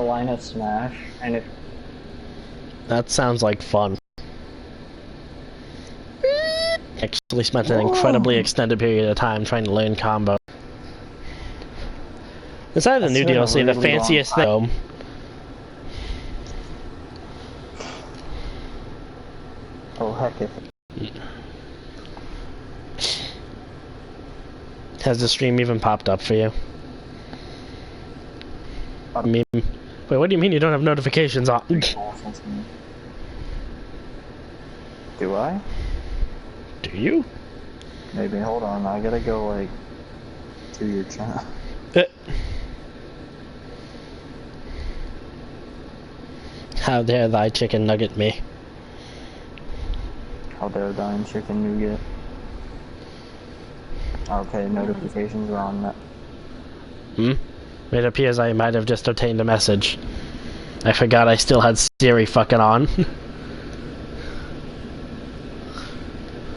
Carolina Smash, and if That sounds like fun. Actually spent an incredibly extended period of time trying to learn combo. Inside the new DLC, the fanciest thing. Oh heck if. Has the stream even popped up for you? I mean, wait, what do you mean you don't have notifications on? Do I? Do you? Maybe, hold on, I gotta go, like, to your channel. How dare thy chicken nugget me? How dare thine chicken nougat? Okay, notifications are on that. It appears I might have just obtained a message. I forgot I still had Siri fucking on.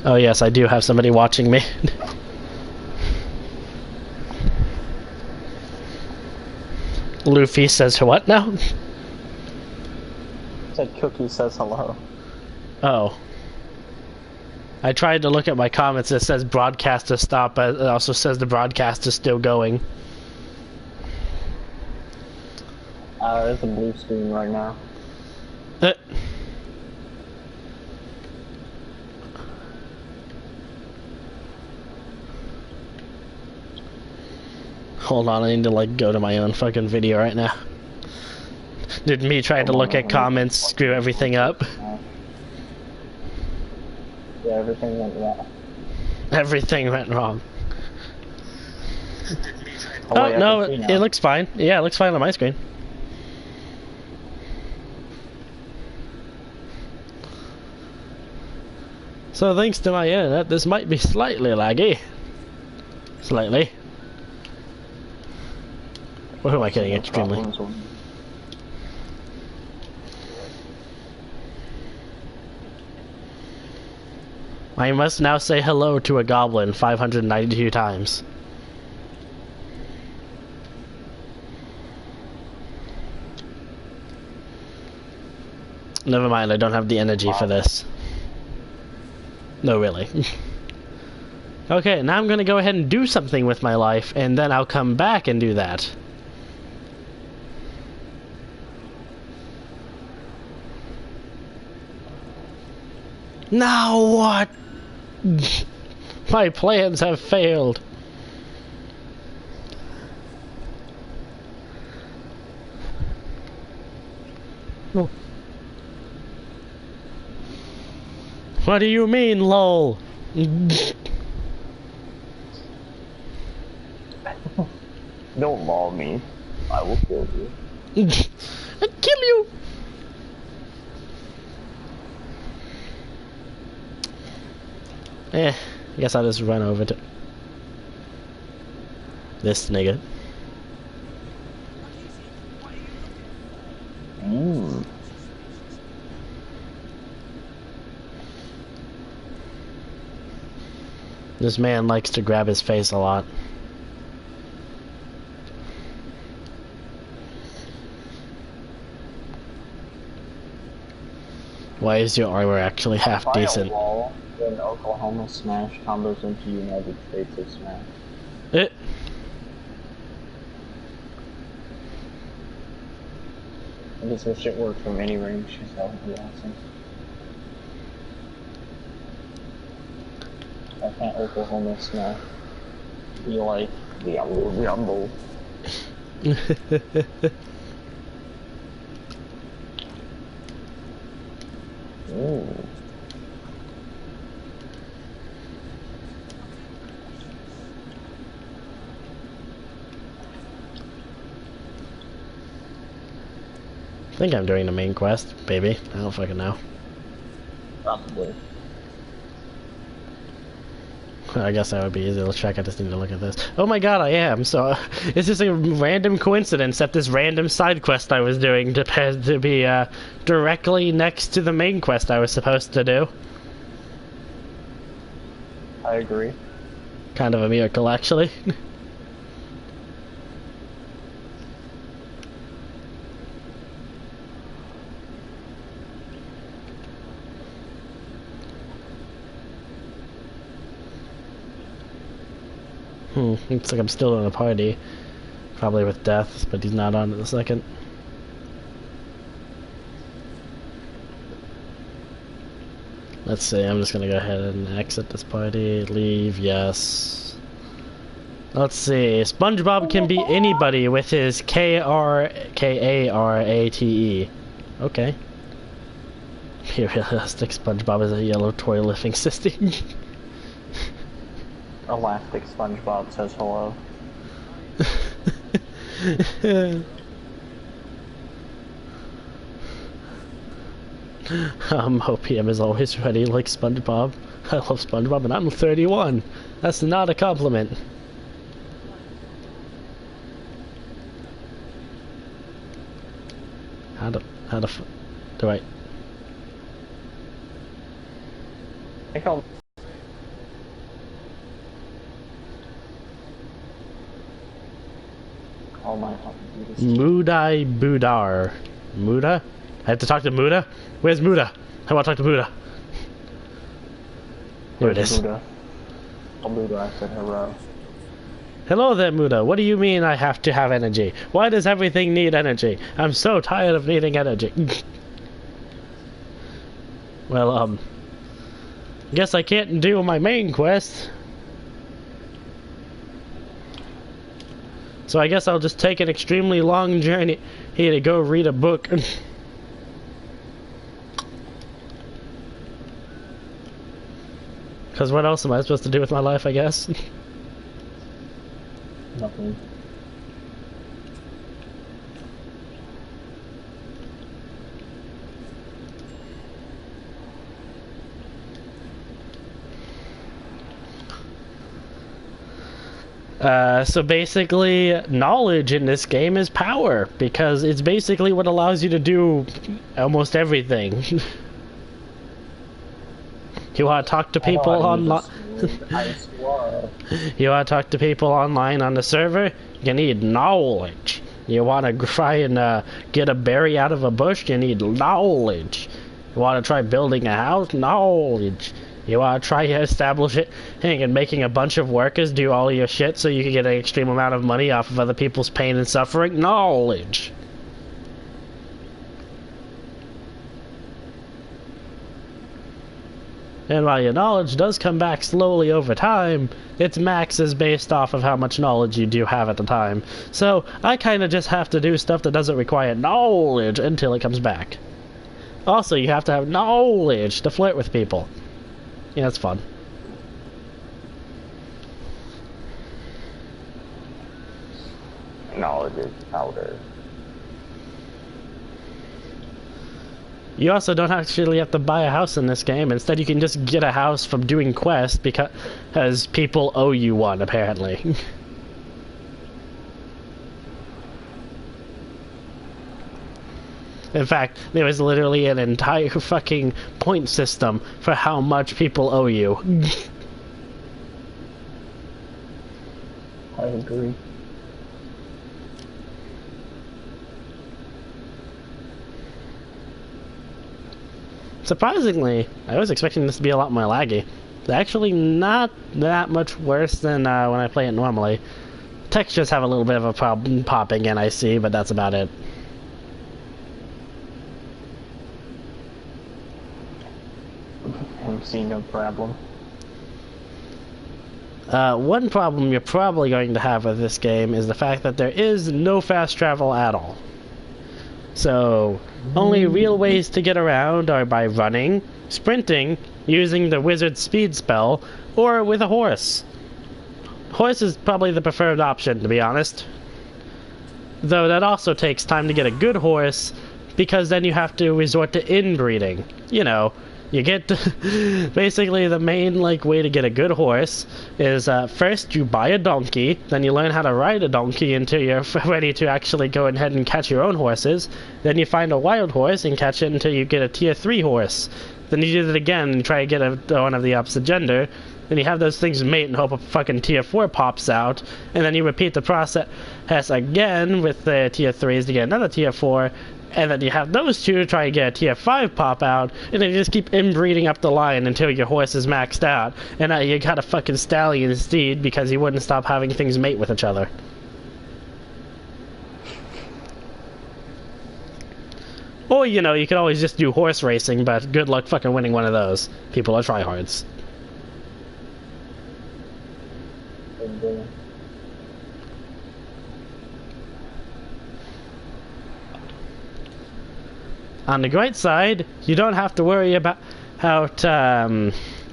Oh yes, I do have somebody watching me. Luffy says to what now? Said Cookie says hello. Oh. I tried to look at my comments. It says broadcast to stop, but it also says the broadcast is still going. There's a blue screen right now. Hold on, I need to like go to my own fucking video right now. Did me trying to look at comments screw everything up? Yeah, everything went wrong. Everything went wrong. Oh, wait, no, it looks fine. Yeah, it looks fine on my screen. So thanks to my internet, this might be slightly laggy. Slightly. What am I getting extremely? I must now say hello to a goblin 592 times. Never mind, I don't have the energy for this. No, really. Okay, now I'm gonna go ahead and do something with my life, and then I'll come back and do that. Now what? My plans have failed. Oh. What do you mean, lol? Don't lol me. I will kill you. I'll kill you! I guess I'll just run over to this nigga. This man likes to grab his face a lot. Why is your armor actually half decent? When Oklahoma Smash combos into United States of Smash. I guess this shit works from any range, that would be awesome. I can't Oklahoma Smash. Be like, Rumble. Ooh. I think I'm doing the main quest, baby. I don't fucking know. Probably. I guess that would be easy to check. I just need to look at this. Oh my god, I am. So, it's just a random coincidence that this random side quest I was doing to be directly next to the main quest I was supposed to do. I agree. Kind of a miracle, actually. Looks like I'm still in a party. Probably with Death, but he's not on in a second. Let's see, I'm just gonna go ahead and exit this party. Leave, yes. Let's see, SpongeBob can be anybody with his Karate. Okay. Be realistic, SpongeBob is a yellow toy lifting system. Elastic SpongeBob says hello. OPM is always ready like SpongeBob. I love SpongeBob and I'm 31. That's not a compliment. Do I? I think I'll... Oh my god. Mudai Budar. Muda? I have to talk to Muda? Where's Muda? I want to talk to Muda. Here it is. Muda. Oh, Muda, I said hello. Hello there, Muda. What do you mean I have to have energy? Why does everything need energy? I'm so tired of needing energy. Well, guess I can't do my main quest. So I guess I'll just take an extremely long journey here to go read a book. Because what else am I supposed to do with my life, I guess? Nothing. So basically, knowledge in this game is power, because it's basically what allows you to do almost everything. You want to talk to people online? You want to talk to people online on the server? You need knowledge. You want to try and get a berry out of a bush? You need knowledge. You want to try building a house? Knowledge. You want to try establishing and making a bunch of workers do all your shit so you can get an extreme amount of money off of other people's pain and suffering? Knowledge. And while your knowledge does come back slowly over time, its max is based off of how much knowledge you do have at the time. So I kind of just have to do stuff that doesn't require knowledge until it comes back. Also, you have to have knowledge to flirt with people. Yeah, it's fun. Knowledge is powder. You also don't actually have to buy a house in this game. Instead, you can just get a house from doing quests because people owe you one, apparently. In fact, there is literally an entire fucking point system for how much people owe you. I agree. Surprisingly, I was expecting this to be a lot more laggy. It's actually not that much worse than when I play it normally. Textures have a little bit of a problem popping in, I see, but that's about it. I see no problem. One problem you're probably going to have with this game is the fact that there is no fast travel at all. So, only real ways to get around are by running, sprinting, using the wizard speed spell, or with a horse. Horse is probably the preferred option, to be honest. Though that also takes time to get a good horse, because then you have to resort to inbreeding. You know, you get basically the main way to get a good horse is first you buy a donkey, then you learn how to ride a donkey until you're ready to actually go ahead and catch your own horses. Then you find a wild horse and catch it until you get a tier 3 horse. Then you do it again and try to get one of the opposite gender. Then you have those things mate and hope a fucking tier 4 pops out, and then you repeat the process again with the tier 3s to get another tier 4, And then you have those two try and get a tier 5 pop out, and then you just keep inbreeding up the line until your horse is maxed out. And now you got a fucking stallion steed because he wouldn't stop having things mate with each other. Or, you know, you could always just do horse racing, but good luck fucking winning one of those. People are tryhards. On the great side, you don't have to worry about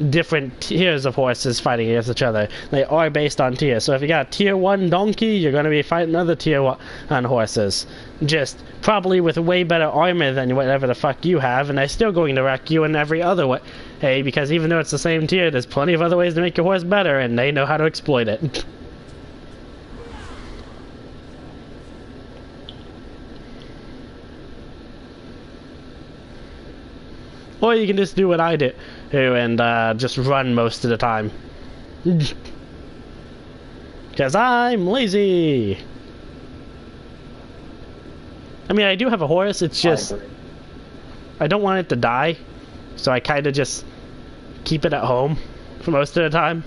different tiers of horses fighting against each other. They are based on tiers. So if you got a tier 1 donkey, you're going to be fighting other tier 1 horses. Just probably with way better armor than whatever the fuck you have, and they're still going to wreck you in every other way. Hey, because even though it's the same tier, there's plenty of other ways to make your horse better, and they know how to exploit it. Or you can just do what I do and just run most of the time. Because I'm lazy. I mean, I do have a horse, it's just I don't want it to die, so I kind of just keep it at home for most of the time.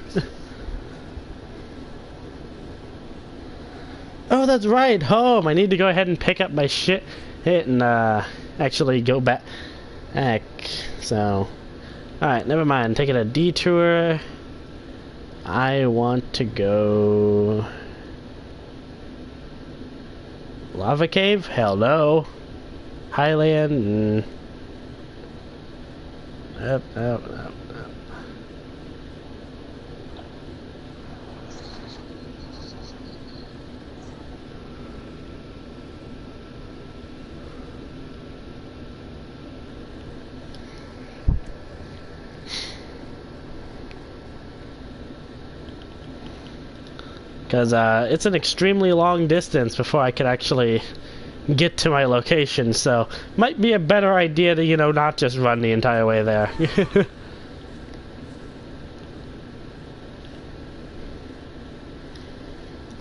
Oh, that's right, home. I need to go ahead and pick up my shit and actually go back. Heck, so, alright, never mind, taking a detour. I want to go... Lava Cave? Hell no. Highland, Up. Because it's an extremely long distance before I could actually get to my location, so might be a better idea to, you know, not just run the entire way there.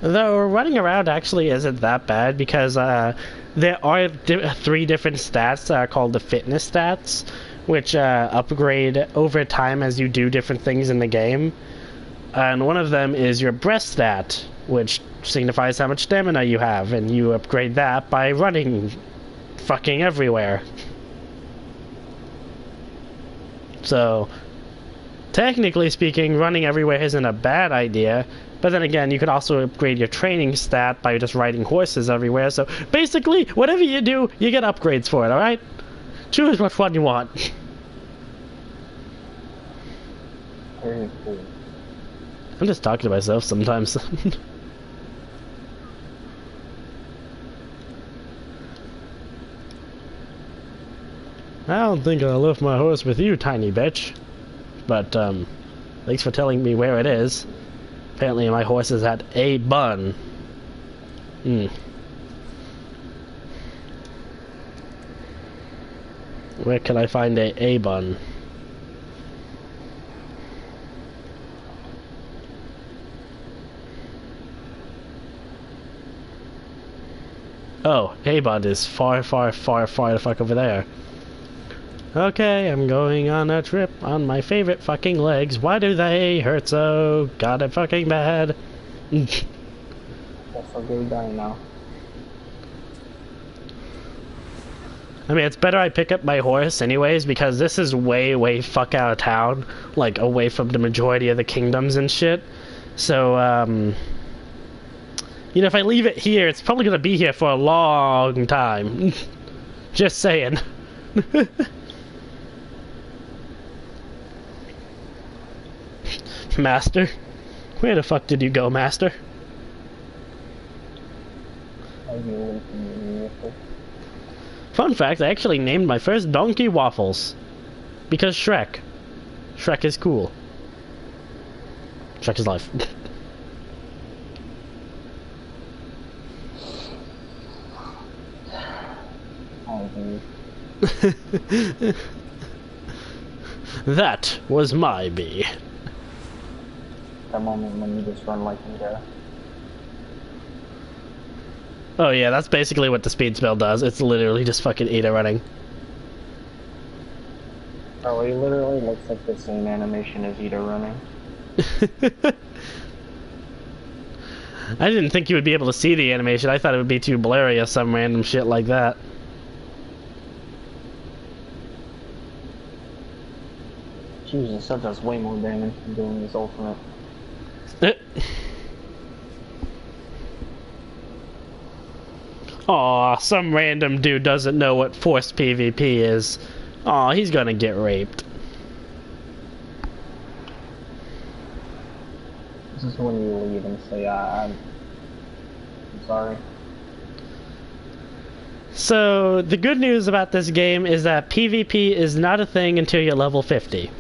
Though running around actually isn't that bad, because there are 3 different stats that are called the fitness stats, which upgrade over time as you do different things in the game. And one of them is your breath stat, which signifies how much stamina you have, and you upgrade that by running fucking everywhere. So, technically speaking, running everywhere isn't a bad idea, but then again, you could also upgrade your training stat by just riding horses everywhere, so basically, whatever you do, you get upgrades for it, alright? Choose which one you want. Very cool. I'm just talking to myself sometimes. I don't think I'll lift my horse with you, tiny bitch. But, thanks for telling me where it is. Apparently my horse is at A Bun. Where can I find a Bun? Oh, A-Bond is far, far, far, far the fuck over there. Okay, I'm going on a trip on my favorite fucking legs. Why do they hurt so goddamn fucking bad? That's a good guy now. I mean, it's better I pick up my horse anyways, because this is way, way fuck out of town. Like, away from the majority of the kingdoms and shit. So, you know, if I leave it here, it's probably gonna be here for a long time. Just saying. Master? Where the fuck did you go, Master? Fun fact, I actually named my first donkey Waffles. Because Shrek. Shrek is cool. Shrek is life. That was my bee. The moment when you just run like in there. Oh yeah, that's basically what the speed spell does. It's literally just fucking Ida running. Oh, he literally looks like the same animation as Ida running. I didn't think you would be able to see the animation. I thought it would be too blurry or some random shit like that. Jesus, that does way more damage than doing his ultimate. Aw, some random dude doesn't know what forced PvP is. Aw, he's gonna get raped. This is when you leave and say, I'm sorry. So, the good news about this game is that PvP is not a thing until you're level 50.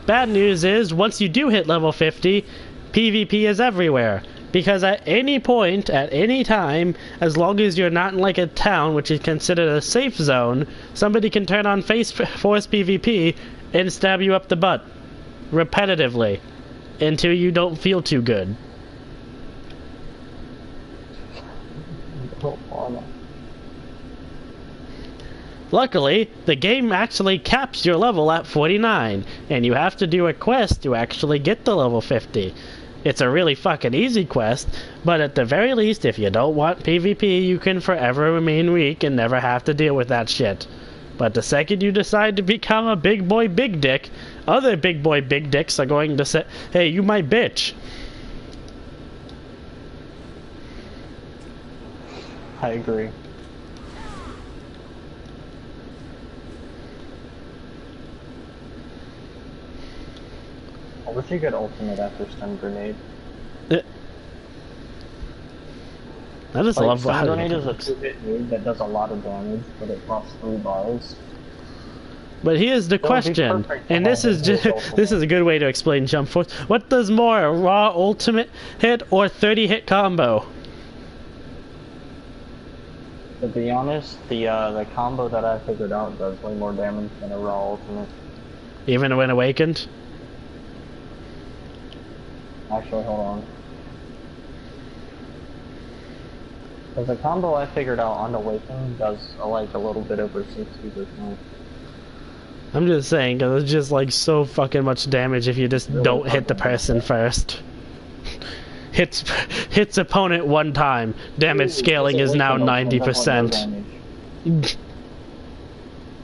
Bad news is, once you do hit level 50, PvP is everywhere. Because at any point, at any time, as long as you're not in like a town, which is considered a safe zone, somebody can turn on force PvP and stab you up the butt. Repetitively. Until you don't feel too good. Luckily, the game actually caps your level at 49, and you have to do a quest to actually get to level 50. It's a really fucking easy quest, but at the very least, if you don't want PvP, you can forever remain weak and never have to deal with that shit. But the second you decide to become a big boy big dick, other big boy big dicks are going to say, hey, you my bitch. I agree. I wish you could ultimate after stun grenade. I just love stun how grenade is a 2-hit move that does a lot of damage, but it costs 3 bars. But here's the question, and this is just this is a good way to explain Jump Force. What does more, a raw ultimate hit or 30-hit combo? To be honest, the combo that I figured out does way more damage than a raw ultimate. Even when awakened? Actually, hold on. Because the combo I figured out on Awaken does like a little bit over 60%. I'm just saying, because it's just like so fucking much damage if you just don't hit the person first. Hits opponent one time. Damage scaling is now 90%.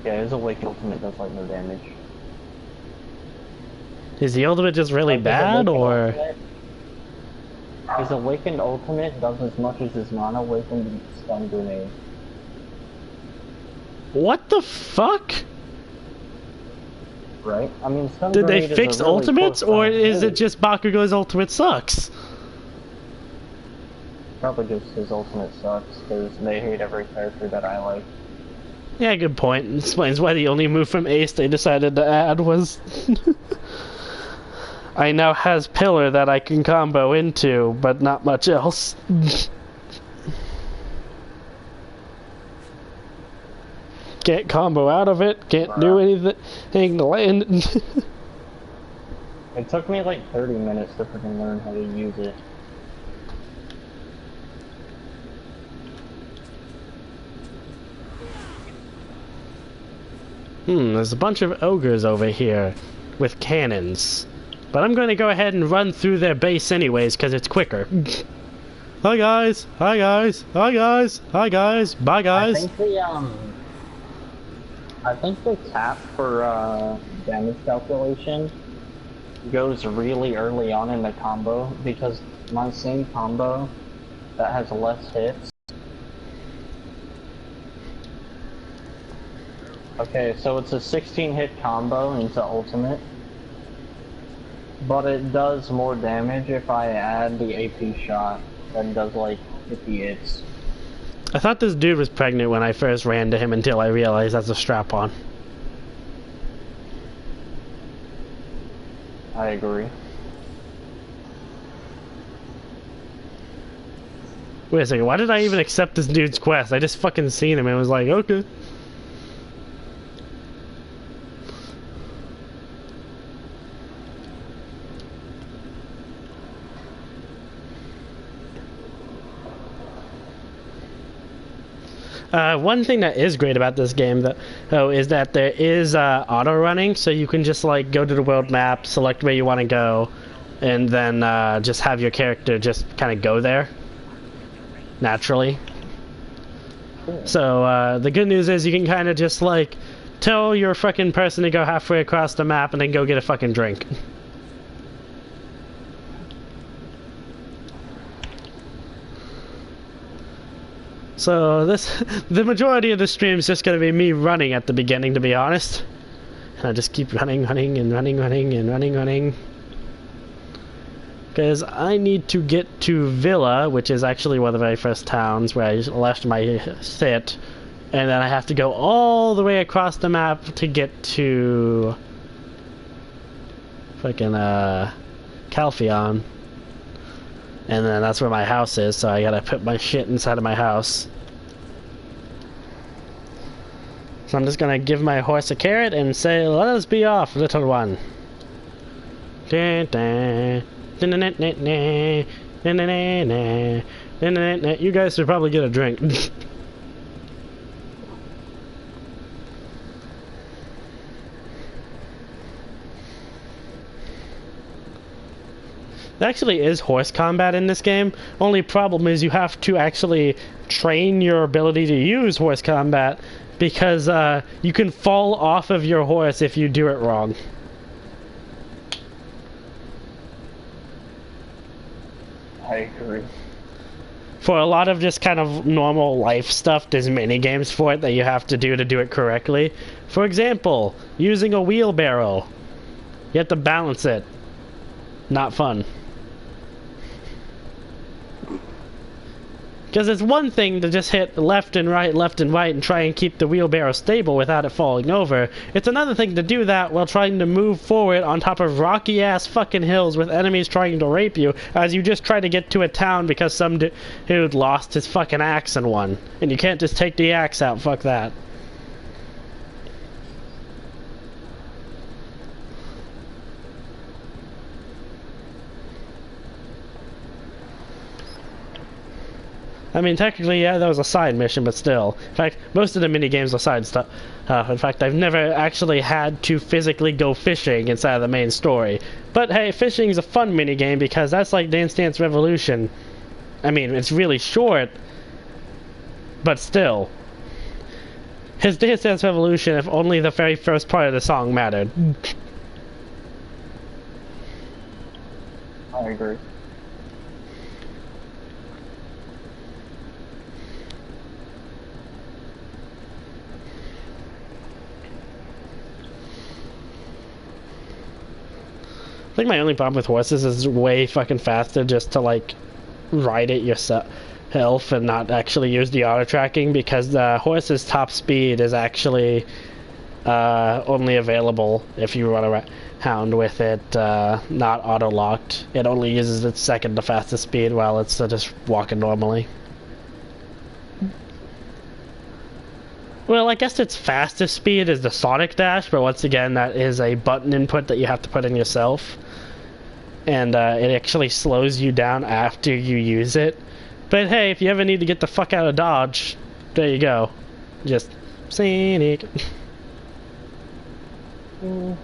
Yeah, his Awaken ultimate does like no damage. Is the ultimate just really bad, or...? His Awakened ultimate does as much as his non-awakened stun grenade. What the fuck? Right? I mean, stun Did grenade they fix is a really ultimates, or is it move. just Bakugo's ultimate sucks? Probably just his ultimate sucks, because they hate every character that I like. Yeah, good point. It explains why the only move from Ace they decided to add was... I now has Pillar that I can combo into, but not much else. Can't combo out of it, can't do anything to land. It took me like 30 minutes to freaking learn how to use it. There's a bunch of ogres over here with cannons. But I'm going to go ahead and run through their base anyways, because it's quicker. Hi guys, hi guys, hi guys, hi guys, bye guys. I think the cap for damage calculation goes really early on in the combo, because my same combo that has less hits. Okay, so it's a 16-hit combo into ultimate. But it does more damage if I add the AP shot than does like 50 hits. I thought this dude was pregnant when I first ran to him until I realized that's a strap-on. I agree. Wait a second, why did I even accept this dude's quest? I just fucking seen him and was like, okay. One thing that is great about this game, though, is that there is auto running, so you can just like go to the world map, select where you want to go, and then just have your character just kind of go there naturally. So the good news is you can kind of just like tell your fucking person to go halfway across the map and then go get a fucking drink. So the majority of the stream is just going to be me running at the beginning, to be honest. And I just keep running. Because I need to get to Villa, which is actually one of the very first towns where I left my sit. And then I have to go all the way across the map to get to fucking Calpheon. And then that's where my house is, so I gotta put my shit inside of my house. So I'm just gonna give my horse a carrot and say, let us be off, little one. You guys should probably get a drink. There actually is horse combat in this game. Only problem is you have to actually train your ability to use horse combat, because you can fall off of your horse if you do it wrong. I agree. For a lot of just kind of normal life stuff, there's mini games for it that you have to do it correctly. For example, using a wheelbarrow. You have to balance it. Not fun. Because it's one thing to just hit left and right and try and keep the wheelbarrow stable without it falling over. It's another thing to do that while trying to move forward on top of rocky ass fucking hills with enemies trying to rape you as you just try to get to a town because some dude lost his fucking axe in one. And you can't just take the axe out, fuck that. I mean, technically, yeah, that was a side mission, but still. In fact, most of the mini-games are side stuff. In fact, I've never actually had to physically go fishing inside of the main story. But hey, fishing is a fun mini-game because that's like Dance Dance Revolution. I mean, it's really short, but still. His Dance Dance Revolution, if only the very first part of the song mattered. I agree. I think my only problem with horses is way fucking faster just to like ride it yourself and not actually use the auto tracking, because the horse's top speed is actually only available if you run around with it not auto locked. It only uses its second to fastest speed while it's just walking normally. Well, I guess its fastest speed is the Sonic Dash, but once again, that is a button input that you have to put in yourself. And it actually slows you down after you use it. But hey, if you ever need to get the fuck out of Dodge, there you go. Just Sonic. Oh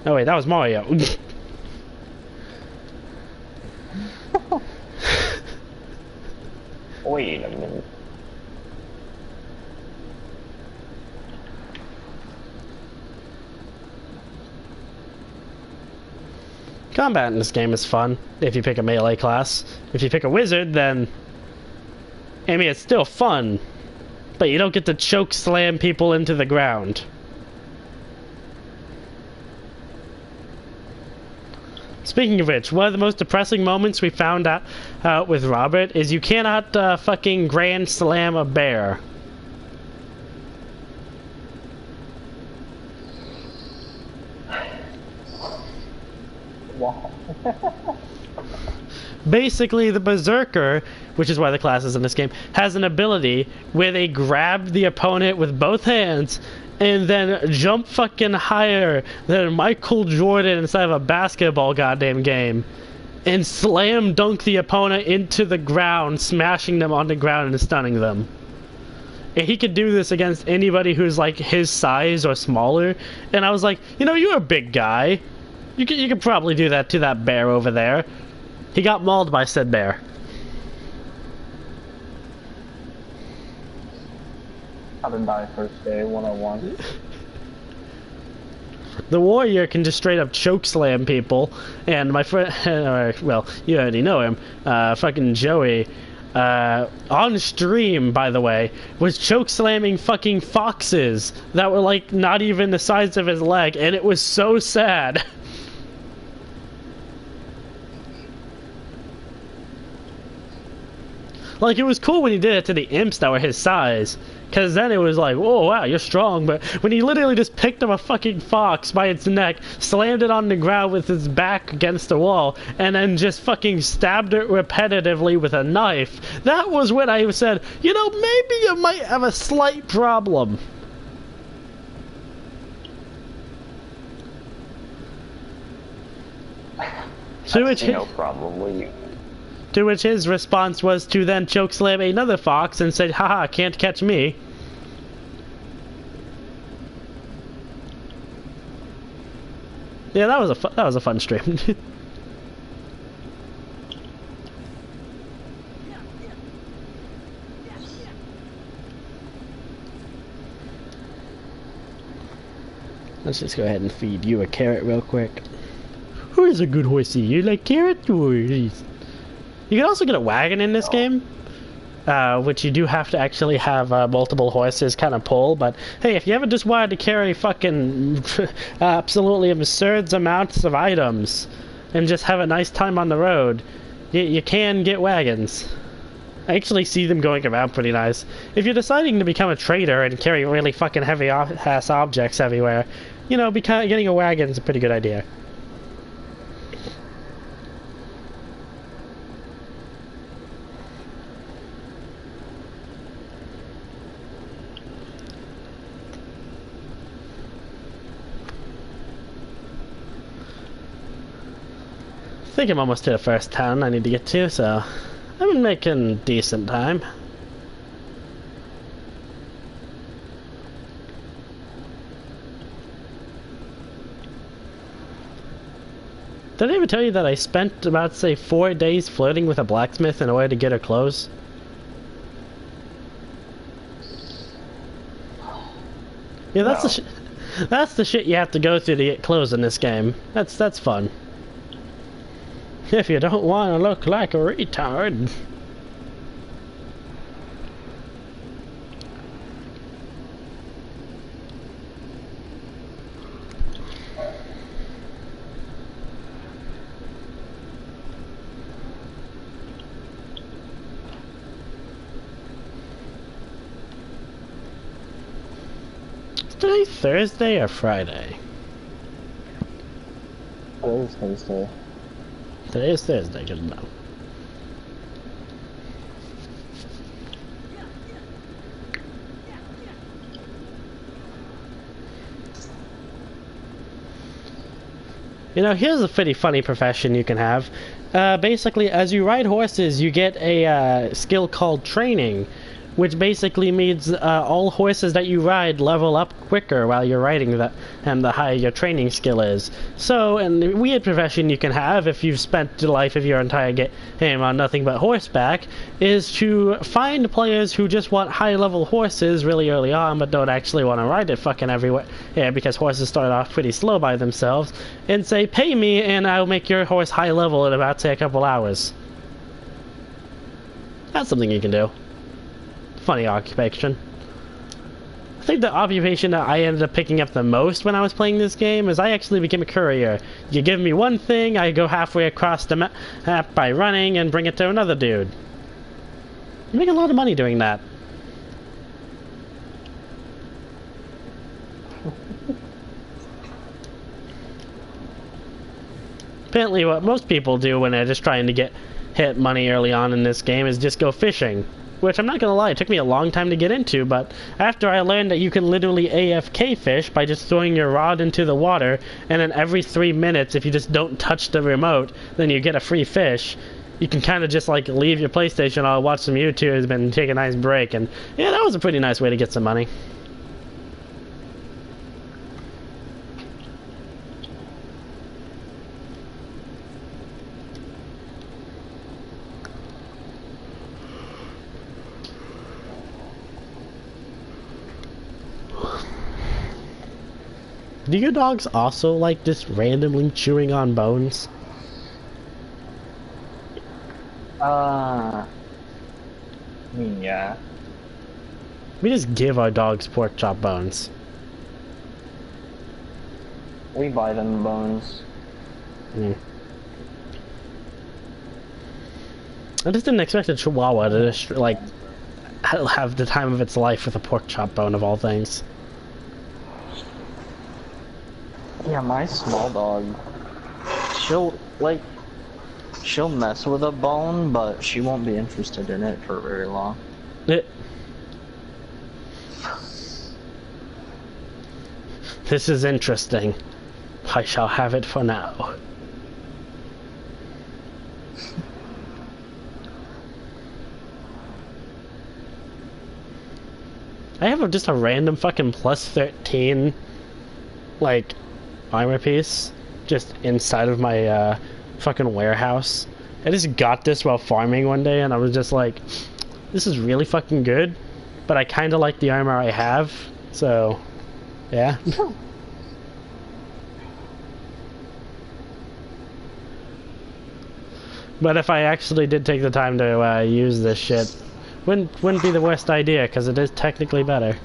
wait, that was Mario. Wait a minute. Combat in this game is fun if you pick a melee class. If you pick a wizard, then I mean, it's still fun, but you don't get to choke slam people into the ground. Speaking of which, one of the most depressing moments we found out with Robert is you cannot fucking grand slam a bear. Wow. Basically, the Berserker, which is why the class is in this game, has an ability where they grab the opponent with both hands and then jump fucking higher than Michael Jordan inside of a basketball goddamn game and slam dunk the opponent into the ground, smashing them on the ground and stunning them. And he could do this against anybody who's like his size or smaller. And I was like, you know, you're a big guy. You could probably do that to that bear over there. He got mauled by said bear. How to die first day 101. The warrior can just straight up choke slam people, and my friend, well, you already know him, fucking Joey, on stream, by the way, was choke slamming fucking foxes that were like not even the size of his leg, and it was so sad. Like, it was cool when he did it to the imps that were his size, because then it was like, whoa, wow, you're strong, but when he literally just picked up a fucking fox by its neck, slammed it on the ground with its back against the wall, and then just fucking stabbed it repetitively with a knife, that was when I said, you know, maybe you might have a slight problem. Probably. To which his response was to then chokeslam another fox and said, haha, can't catch me. Yeah, that was a fun stream. Let's just go ahead and feed you a carrot real quick. Who is a good horsey? You like carrot or is... You can also get a wagon in this game, which you do have to actually have multiple horses kind of pull, but hey, if you ever just wanted to carry fucking absolutely absurd amounts of items and just have a nice time on the road, you can get wagons. I actually see them going around pretty nice. If you're deciding to become a trader and carry really fucking heavy ass objects everywhere, you know, getting a wagon is a pretty good idea. I think I'm almost to the first town I need to get to, so I've been making decent time. Did I ever tell you that I spent about, say, 4 days flirting with a blacksmith in order to get her clothes? Yeah, that's the shit you have to go through to get clothes in this game. That's fun. If you don't want to look like a retard. Is today Thursday or Friday? Today's Thursday. Today is Thursday, good enough. You know, here's a pretty funny profession you can have. Basically, as you ride horses, you get a skill called training, which basically means all horses that you ride level up quicker while you're riding them, and the higher your training skill is. So, and the weird profession you can have if you've spent the life of your entire game on nothing but horseback is to find players who just want high-level horses really early on but don't actually want to ride it fucking everywhere, yeah, because horses start off pretty slow by themselves, and say, pay me and I'll make your horse high-level in about, say, a couple hours. That's something you can do. Funny occupation. I think the occupation that I ended up picking up the most when I was playing this game is I actually became a courier. You give me one thing, I go halfway across the map by running and bring it to another dude. You make a lot of money doing that. Apparently what most people do when they're just trying to hit money early on in this game is just go fishing. which I'm not gonna lie, it took me a long time to get into, but after I learned that you can literally AFK fish by just throwing your rod into the water, and then every 3 minutes, if you just don't touch the remote, then you get a free fish. You can kind of just like leave your PlayStation, I'll watch some YouTube and take a nice break, and yeah, that was a pretty nice way to get some money. Do your dogs also like just randomly chewing on bones? I mean, yeah. We just give our dogs pork chop bones. We buy them bones. I just didn't expect a Chihuahua to just, like, have the time of its life with a pork chop bone of all things. Yeah, my small dog, she'll mess with a bone, but she won't be interested in it for very long. This is interesting. I shall have it for now. I have just a random fucking plus 13, like, armor piece just inside of my fucking warehouse. I just got this while farming one day and I was just like, this is really fucking good, but I kind of like the armor I have, so yeah. But if I actually did take the time to use this shit, wouldn't be the worst idea, because it is technically better.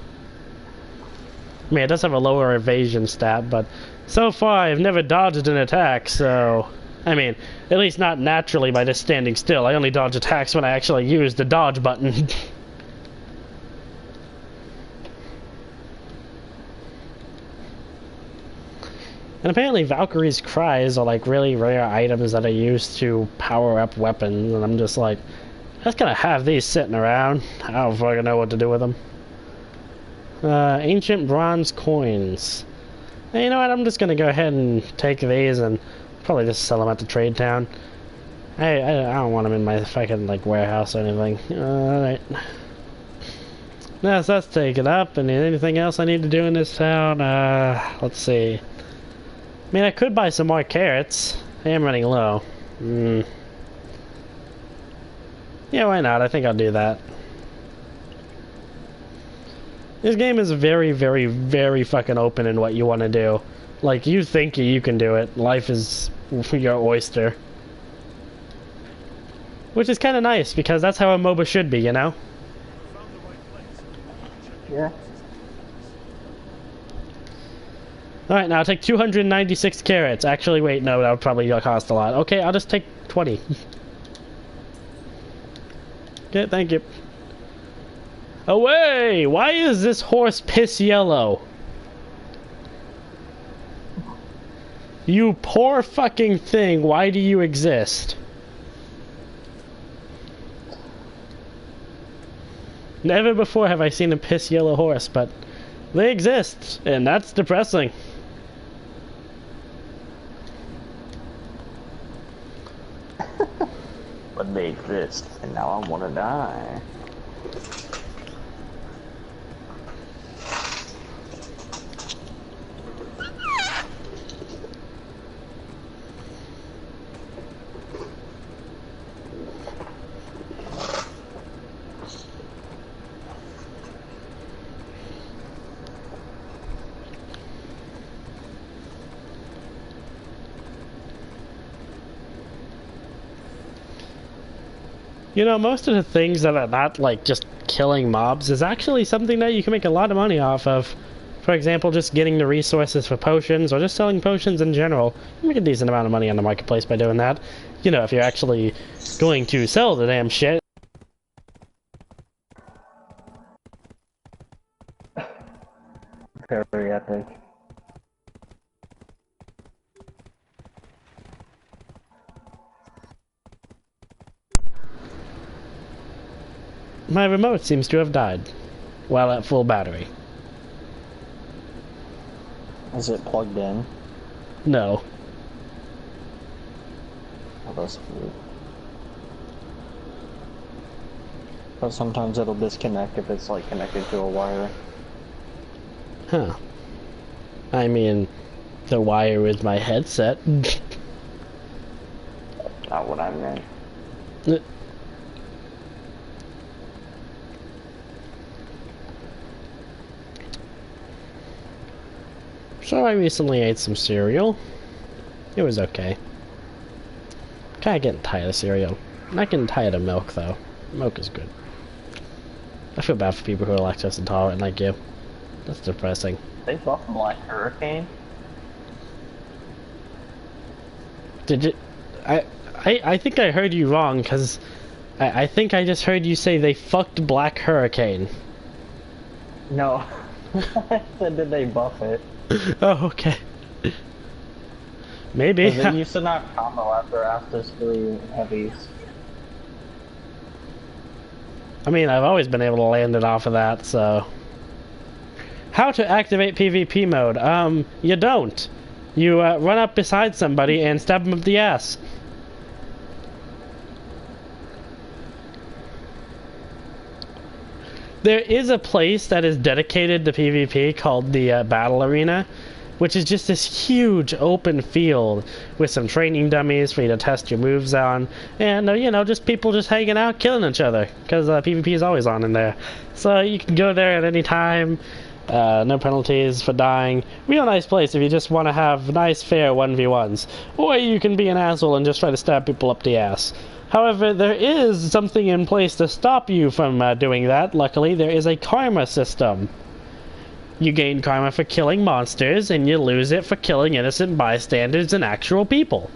I mean, it does have a lower evasion stat, but so far I've never dodged an attack, so... I mean, at least not naturally by just standing still. I only dodge attacks when I actually use the dodge button. And apparently Valkyrie's cries are like really rare items that are used to power up weapons, and I'm just like, I'm just gonna have these sitting around. I don't fucking know what to do with them. Ancient bronze coins. You know what, I'm just gonna go ahead and take these and probably just sell them at the trade town. I don't want them in my fucking like warehouse or anything. Alright. Now, so let's take it up. And anything else I need to do in this town? Let's see. I mean, I could buy some more carrots. I am running low. Yeah, why not? I think I'll do that. This game is very, very, very fucking open in what you want to do. Like, you think you can do it. Life is your oyster. Which is kind of nice, because that's how a MOBA should be, you know? Yeah. Alright, now I'll take 296 carrots. Actually, wait, no, that would probably cost a lot. Okay, I'll just take 20. Okay, thank you. Away! Why is this horse piss yellow? You poor fucking thing, why do you exist? Never before have I seen a piss yellow horse, but they exist, and that's depressing. But they exist, and now I want to die. You know, most of the things that are not, like, just killing mobs is actually something that you can make a lot of money off of. For example, just getting the resources for potions, or just selling potions in general. You make a decent amount of money on the marketplace by doing that. You know, if you're actually going to sell the damn shit. Very epic. my remote seems to have died while at full battery. Is it plugged in? No. Oh, that's weird. But sometimes it'll disconnect if it's like connected to a wire. Huh. I mean, the wire with my headset. Not what I meant. So I recently ate some cereal. It was okay. Kinda getting tired of cereal. I'm not getting tired of milk though. Milk is good. I feel bad for people who are lactose intolerant like you. That's depressing. They buffed Black Hurricane? Did you... I think I heard you wrong, because I think I just heard you say they fucked Black Hurricane. No. I said did they buff it? Oh, okay. Maybe. They used to not combo after Astos 3 heavies. I mean, I've always been able to land it off of that, so... How to activate PvP mode? You don't. You, run up beside somebody and stab them up the ass. There is a place that is dedicated to PvP called the, Battle Arena, which is just this huge open field with some training dummies for you to test your moves on, and you know, just people just hanging out, killing each other, because PvP is always on in there. So you can go there at any time, no penalties for dying. Real nice place if you just want to have nice, fair 1v1s, or you can be an asshole and just try to stab people up the ass. However, there is something in place to stop you from doing that. Luckily, there is a karma system. You gain karma for killing monsters, and you lose it for killing innocent bystanders and actual people.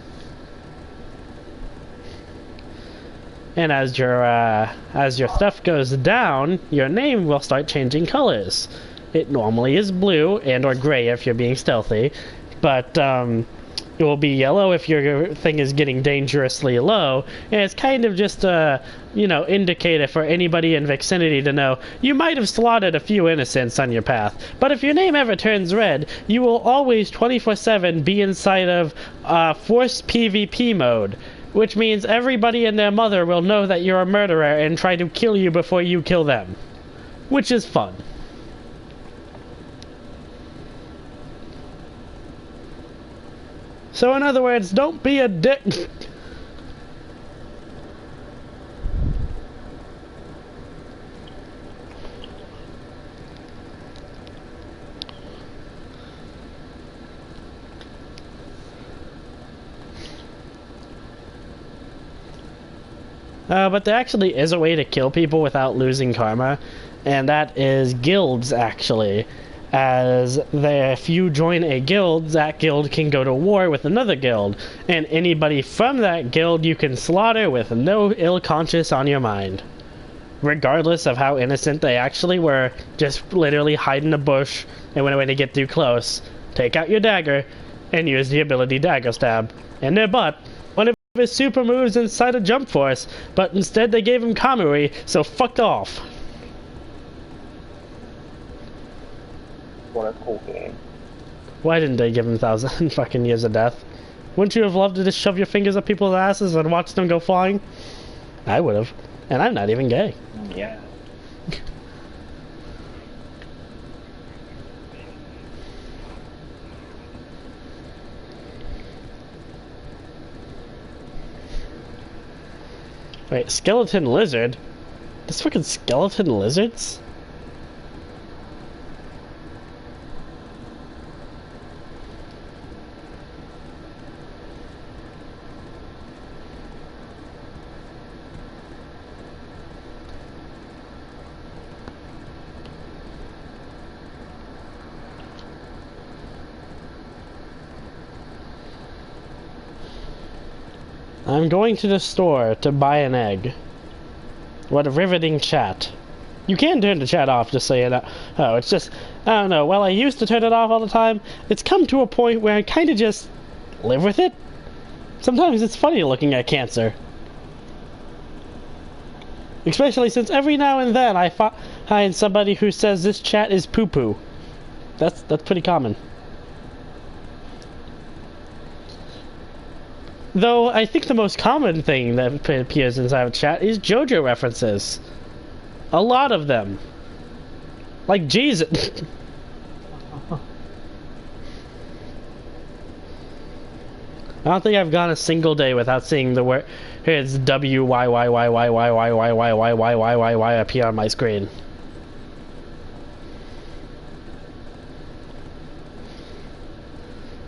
And as your stuff goes down, your name will start changing colors. It normally is blue and or gray if you're being stealthy, but it will be yellow if your thing is getting dangerously low, and it's kind of just a, you know, indicator for anybody in vicinity to know you might have slaughtered a few innocents on your path. But if your name ever turns red, you will always 24/7 be inside of forced PvP mode, which means everybody and their mother will know that you're a murderer and try to kill you before you kill them, which is fun. So in other words, don't be a dick. But there actually is a way to kill people without losing karma, and that is guilds, actually. As if you join a guild, that guild can go to war with another guild, and anybody from that guild you can slaughter with no ill conscience on your mind. Regardless of how innocent they actually were, just literally hide in a bush, and when they get too close, take out your dagger, and use the ability Dagger Stab in their butt. One of his super moves inside of Jump Force, but instead they gave him Kamui, so fuck off. What a cool game. Why didn't they give him 1,000 fucking years of death? Wouldn't you have loved to just shove your fingers up people's asses and watch them go flying? I would have. And I'm not even gay. Yeah. Wait, skeleton lizard? There's fucking skeleton lizards? I'm going to the store to buy an egg. What a riveting chat. You can turn the chat off, just so you know. Oh, it's just, I don't know, well, I used to turn it off all the time. It's come to a point where I kind of just live with it. Sometimes it's funny looking at cancer. Especially since every now and then I find somebody who says this chat is poo-poo. That's pretty common. Though I think the most common thing that appears inside of chat is JoJo references. A lot of them. Like Jesus. I don't think I've gone a single day without seeing the word it's WYYYYYYYYYYYYYY appear on my screen.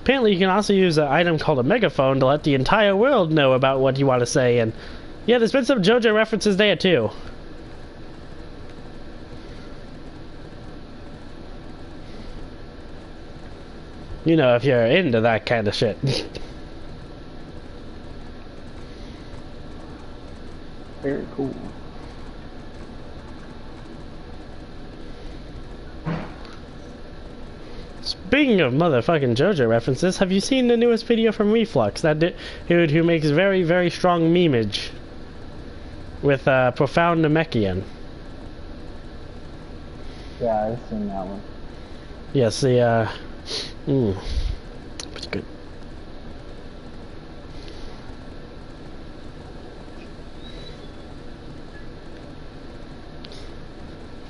Apparently you can also use an item called a megaphone to let the entire world know about what you want to say, and yeah, there's been some JoJo references there too. You know, if you're into that kind of shit. Very cool. Speaking of motherfucking JoJo references, have you seen the newest video from Reflux? That dude who makes very, very strong memeage with Profound Namekian. Yeah, I've seen that one. Yes, the pretty good.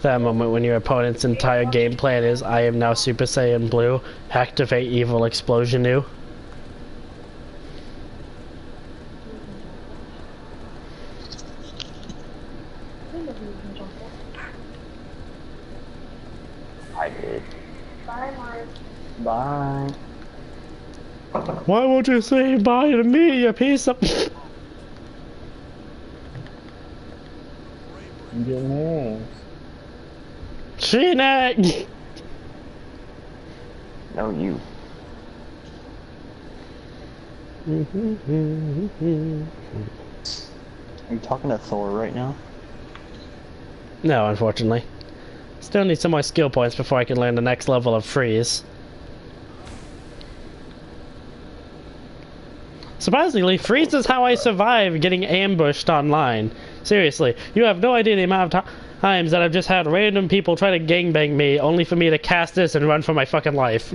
That moment when your opponent's entire game plan is, I am now Super Saiyan Blue, activate evil explosion new. I did. Bye, Mark. Bye. Why won't you say bye to me, you piece of... Your names. Shinak! No, you. Are you talking to Thor right now? No, unfortunately. Still need some more skill points before I can learn the next level of freeze. Surprisingly, freeze is how I survive getting ambushed online. Seriously, you have no idea the amount of times that I've just had random people try to gangbang me, only for me to cast this and run for my fucking life.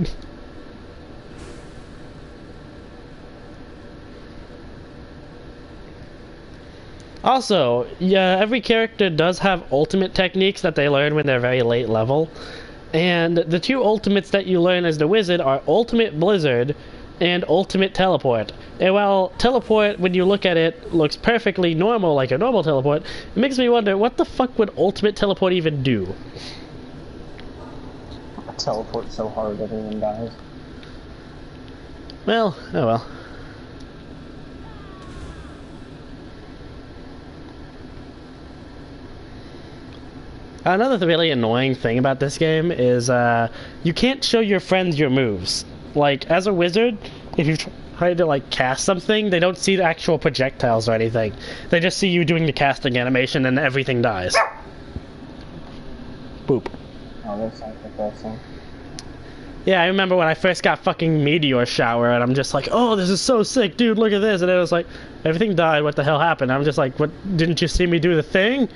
Also, yeah, every character does have ultimate techniques that they learn when they're very late level. And the two ultimates that you learn as the wizard are Ultimate Blizzard and Ultimate Teleport. And while Teleport, when you look at it, looks perfectly normal like a normal teleport, it makes me wonder, what the fuck would Ultimate Teleport even do? I teleport so hard everyone dies. Well, oh well. Another really annoying thing about this game is you can't show your friends your moves. Like, as a wizard, if you try to like cast something, they don't see the actual projectiles or anything. They just see you doing the casting animation and everything dies. Boop. Oh, that sounds depressing. Yeah, I remember when I first got fucking Meteor Shower, and I'm just like, oh, this is so sick, dude, look at this. And it was like, everything died, what the hell happened? I'm just like, what, didn't you see me do the thing?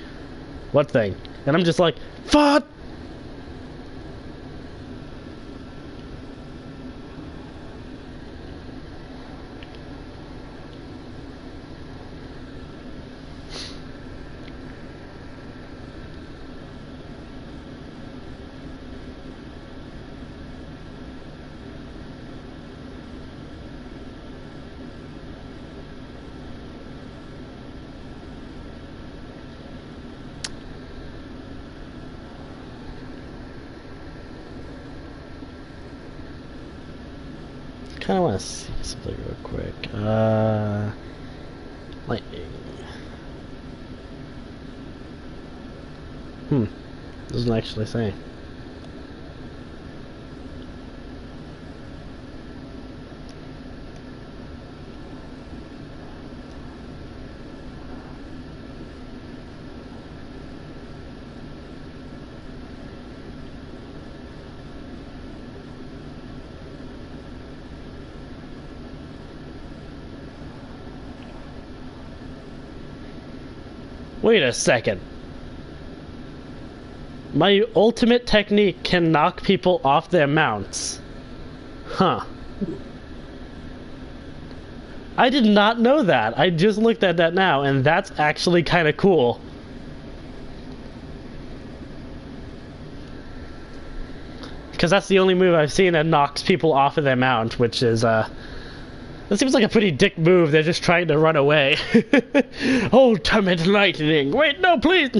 What thing? And I'm just like, fuck! I kind of want to see something real quick. Lightning. Doesn't actually say. Wait a second. My ultimate technique can knock people off their mounts. Huh. I did not know that. I just looked at that now, and that's actually kind of cool. Because that's the only move I've seen that knocks people off of their mount, which is, that seems like a pretty dick move. They're just trying to run away. Ultimate lightning. Wait, no, please.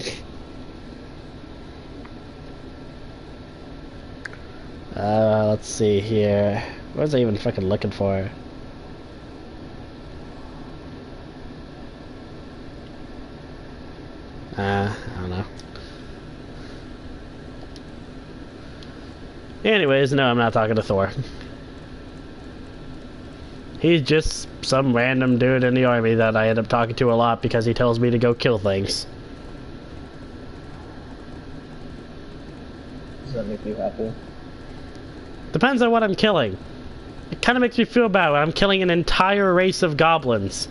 Let's see here. What was I even fucking looking for? I don't know. Anyways, no, I'm not talking to Thor. He's just some random dude in the army that I end up talking to a lot because he tells me to go kill things. Does that make you happy? Depends on what I'm killing. It kind of makes me feel bad when I'm killing an entire race of goblins.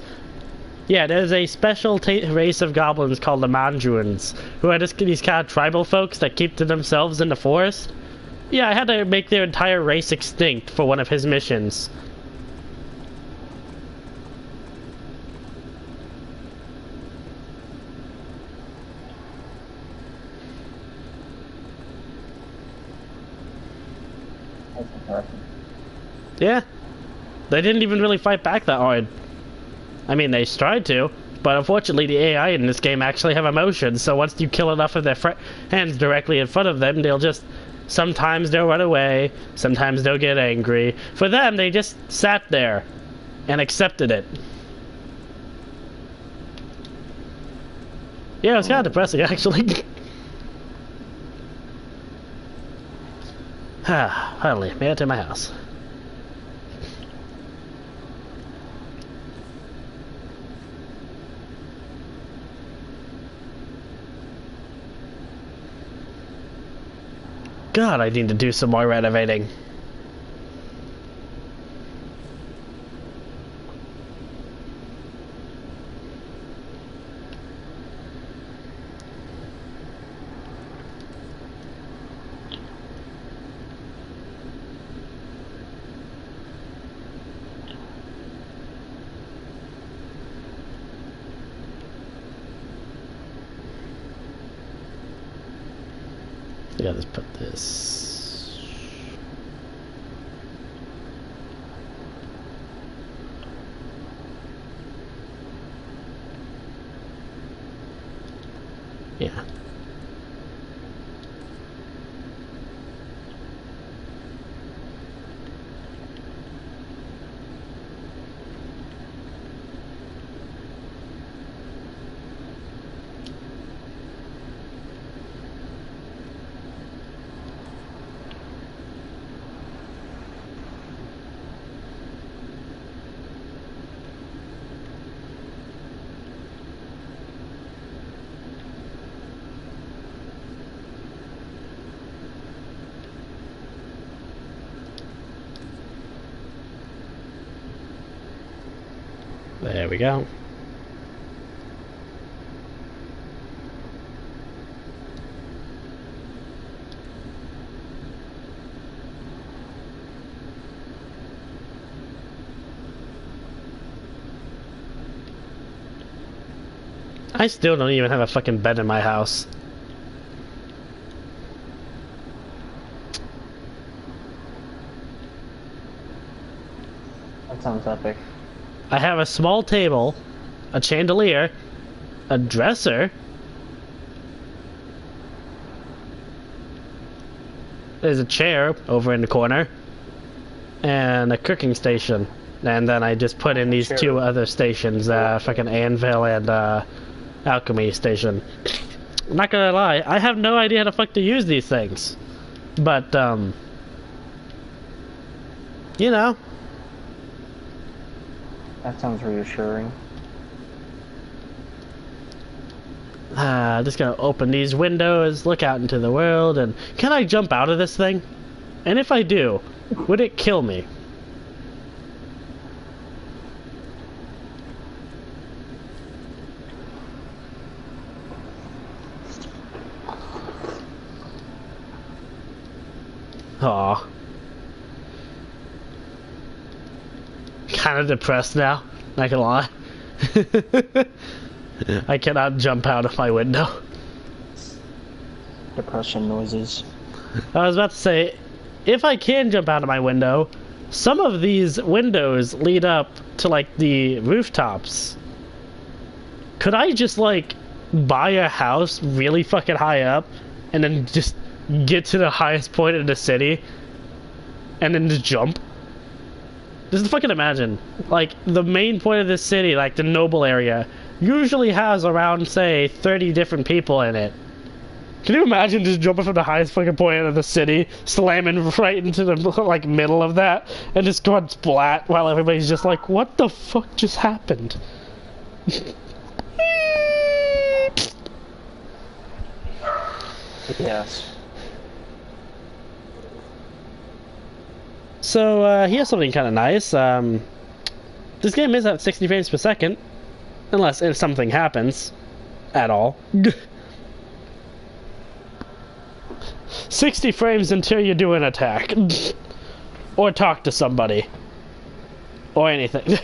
Yeah, there's a special race of goblins called the Manjuans, who are just these kind of tribal folks that keep to themselves in the forest. Yeah, I had to make their entire race extinct for one of his missions. That's impressive. Yeah. They didn't even really fight back that hard. I mean, they tried to, but unfortunately the AI in this game actually have emotions, so once you kill enough of their hands directly in front of them, they'll just... Sometimes they'll run away, sometimes they'll get angry. For them, they just sat there and accepted it. Yeah, it was kind of depressing, actually. Finally, made it to my house. God, I need to do some more renovating. Yeah, let's put this. Yeah. There we go. I still don't even have a fucking bed in my house. That sounds epic. I have a small table, a chandelier, a dresser. There's a chair over in the corner, and a cooking station. And then I just put in these two other stations, fucking anvil and alchemy station. I'm not gonna lie, I have no idea how the fuck to use these things. But, you know. That sounds reassuring. Just gonna open these windows, look out into the world, and can I jump out of this thing? And if I do, would it kill me? Aw. Kind of depressed now, not gonna lie. I cannot jump out of my window. Depression noises. I was about to say, if I can jump out of my window, some of these windows lead up to, like, the rooftops. Could I just, like, buy a house really fucking high up and then just get to the highest point in the city and then just jump? Just fucking imagine. Like, the main point of this city, like the Noble area, usually has around, say, 30 different people in it. Can you imagine just jumping from the highest fucking point of the city, slamming right into the, like, middle of that, and just going splat while everybody's just like, what the fuck just happened? Yes. So, here's something kind of nice. This game is at 60 frames per second, unless if something happens at all. 60 frames until you do an attack. Or talk to somebody. Or anything.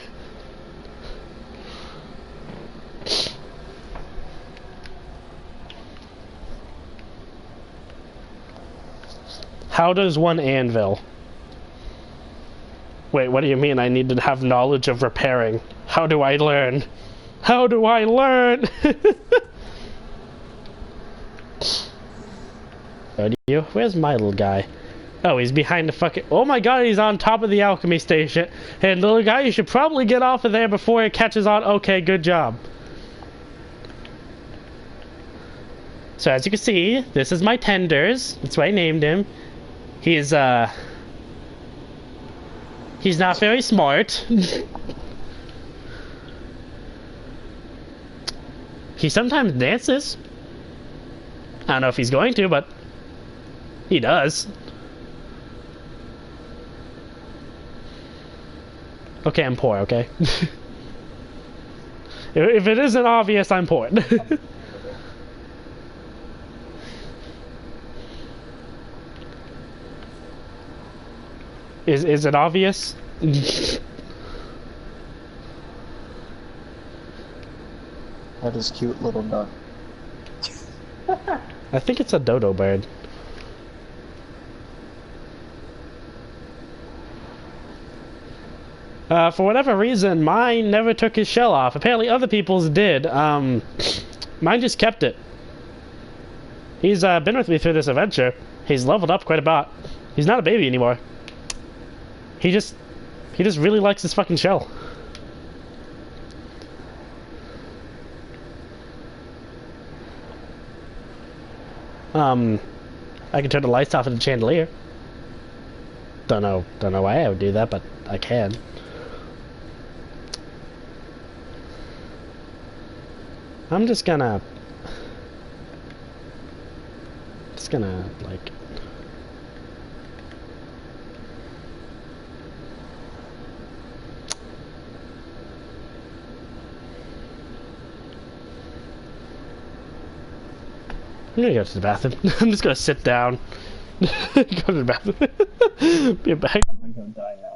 How does one anvil? Wait, what do you mean I need to have knowledge of repairing? How do I learn? How do I learn? Oh, do you? Where's my little guy? Oh, he's behind the fucking... Oh my god, he's on top of the alchemy station. Hey, little guy, you should probably get off of there before it catches on. Okay, good job. So as you can see, this is my tenders. That's why I named him. He's not very smart. He sometimes dances. I don't know if he's going to, but he does. Okay, I'm poor, okay? If it isn't obvious, I'm poor. Is it obvious? That is cute little duck. I think it's a dodo bird. For whatever reason, mine never took his shell off. Apparently other people's did. Mine just kept it. He's been with me through this adventure. He's leveled up quite a bit. He's not a baby anymore. He just really likes his fucking shell. I can turn the lights off in the chandelier. Don't know why I would do that, but I can. I'm just gonna like I'm gonna go to the bathroom. I'm just gonna sit down. Go to the bathroom. Be back. I'm gonna die now.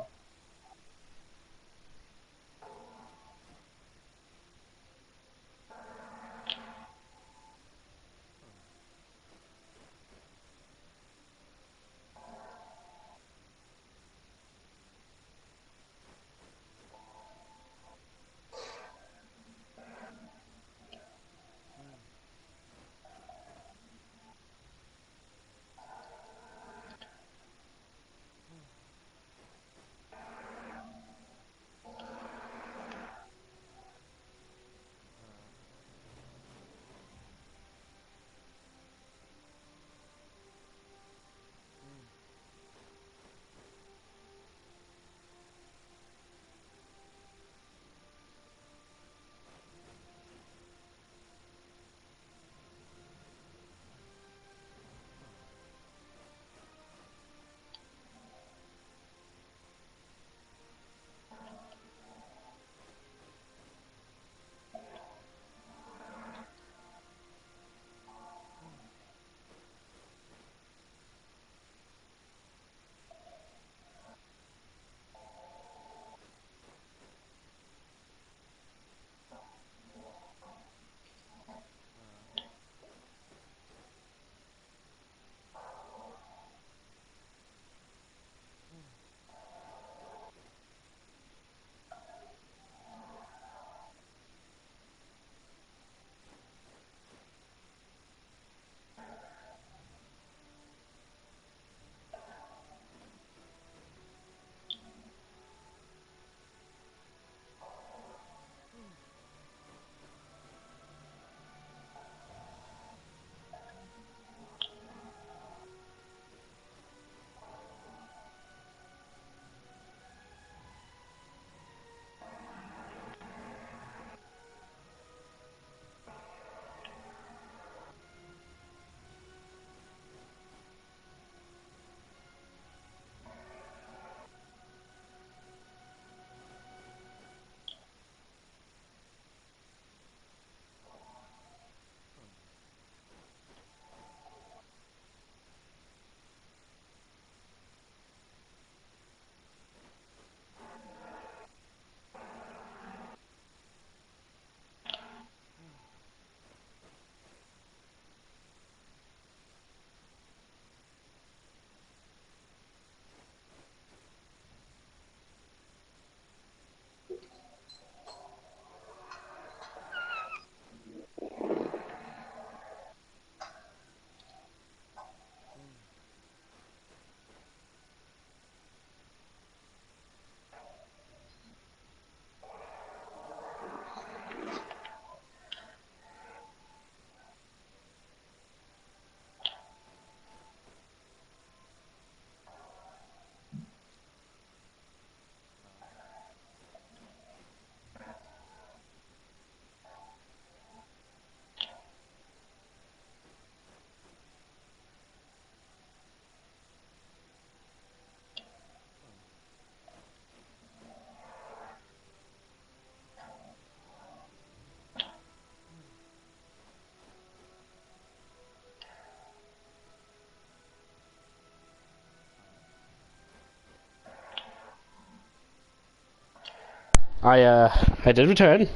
I did return.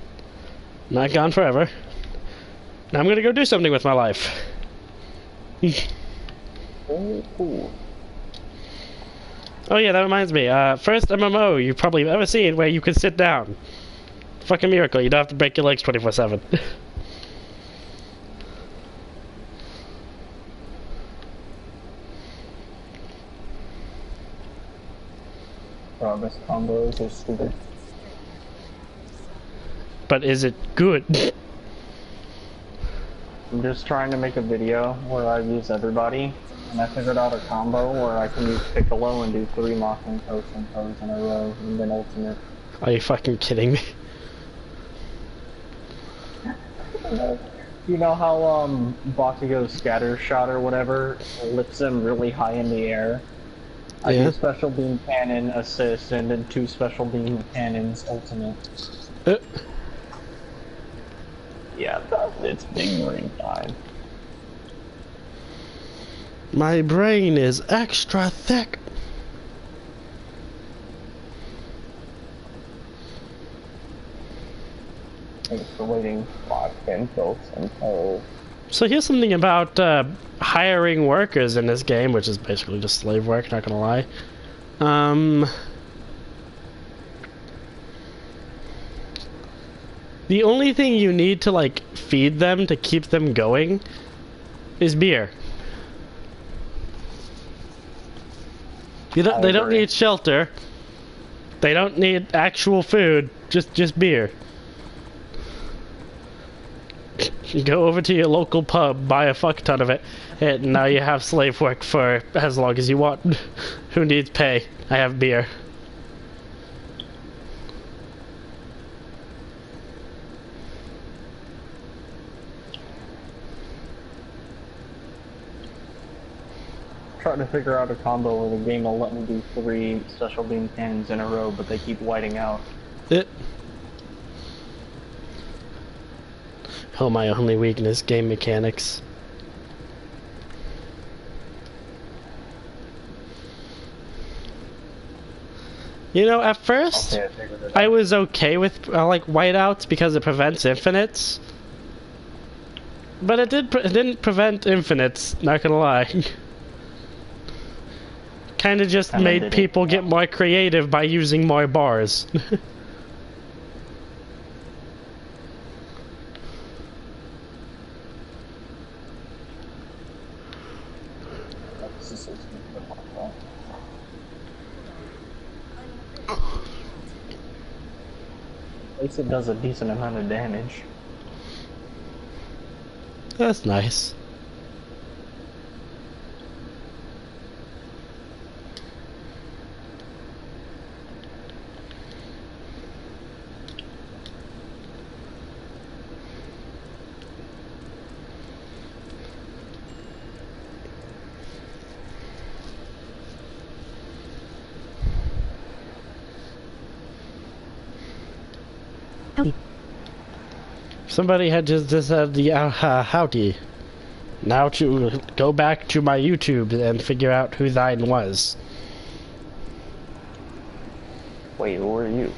Not gone forever. Now I'm gonna go do something with my life. Oh, cool. Oh yeah, that reminds me. First MMO you've probably ever seen where you can sit down. Fucking miracle. You don't have to break your legs 24/7. Bro, this combos are stupid. But is it good? I'm just trying to make a video where I use everybody, and I figured out a combo where I can use Piccolo and do 3 Mocking Toast and Toes in a row, and then ultimate. Are you fucking kidding me? You know how Bakugo's scatter shot or whatever lifts him really high in the air? I Yeah. do special beam cannon assist and then 2 special beam cannons ultimate. Uh, Yeah, it's big brain time. my brain is extra thick. Thanks for waiting 5-10 votes until. So here's something about hiring workers in this game, which is basically just slave work, not gonna lie. The only thing you need to, like, feed them to keep them going is beer. They don't agree. need shelter. They don't need actual food, just beer. You go over to your local pub, buy a fuck ton of it, and now you have slave work for as long as you want. Who needs pay? I have beer. Trying to figure out a combo where the game will let me do 3 special beam cannons in a row, but they keep whiting out. It. Oh, my only weakness, game mechanics. You know, at first, Okay, I figured it I out. was okay with, like, whiteouts because it prevents infinites. But it didn't prevent infinites, not gonna lie. Kinda just Kinda made didn't, people yeah. get more creative by using more bars. At least it does a decent amount of damage. That's nice. Howdy. Somebody had just said the howdy. Now to go back to my YouTube and figure out who thine was. Wait, who are you?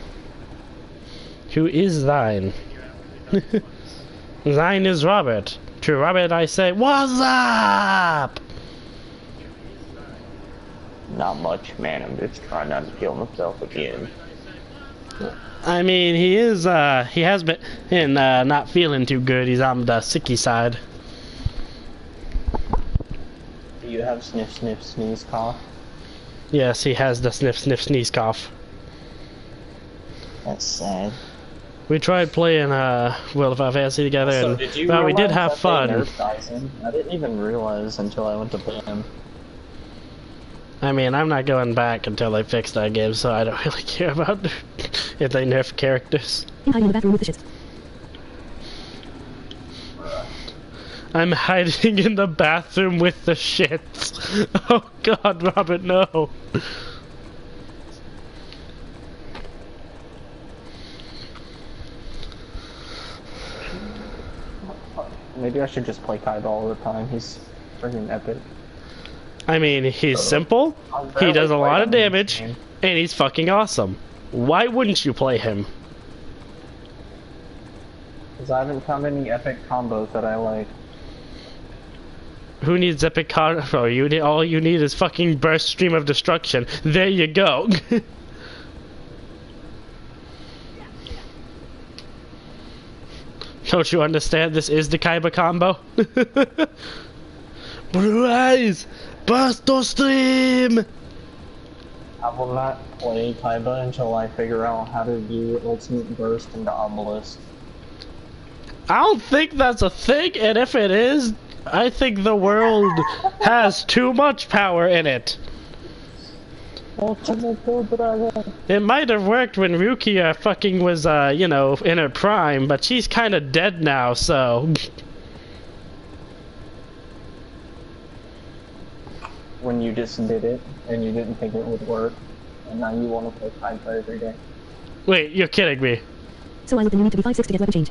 Who is thine? Thine is Robert. To Robert I say, what's up? Not much, man. I'm just trying not to kill myself again. I mean, he has been not feeling too good. He's on the sicky side. Do you have sniff, sniff, sneeze, cough? Yes, he has the sniff, sniff, sneeze, cough. That's sad. We tried playing World of Fantasy together, So and did you well, we did realize have that they fun. nerfed Aizen? I didn't even realize until I went to play him. I mean, I'm not going back until they fix that game, so I don't really care about if they nerf characters. I'm hiding in the bathroom with the shits. I'm hiding in the bathroom with the shits. Oh God, Robert, no. Maybe I should just play Kaiba all the time. He's freaking epic. I mean, he's simple, he does a lot of damage, and he's fucking awesome. Why wouldn't you play him? Because I haven't found any epic combos that I like. Who needs epic combo? You need, all you need is fucking burst stream of destruction. There you go. Don't you understand? This is the Kaiba combo. Blue eyes, burst the stream. I will not play Kaiba until I figure out how to do Ultimate Burst into Obelisk. I don't think that's a thing, and if it is, I think the world has too much power in it. It might have worked when Rukia fucking was, you know, in her prime, but she's kind of dead now, so... When you just did it, and you didn't think it would work, and now you want to play Kaiba every day. Wait, you're kidding me. So I looked and you need to be 5'6" to get weapon change.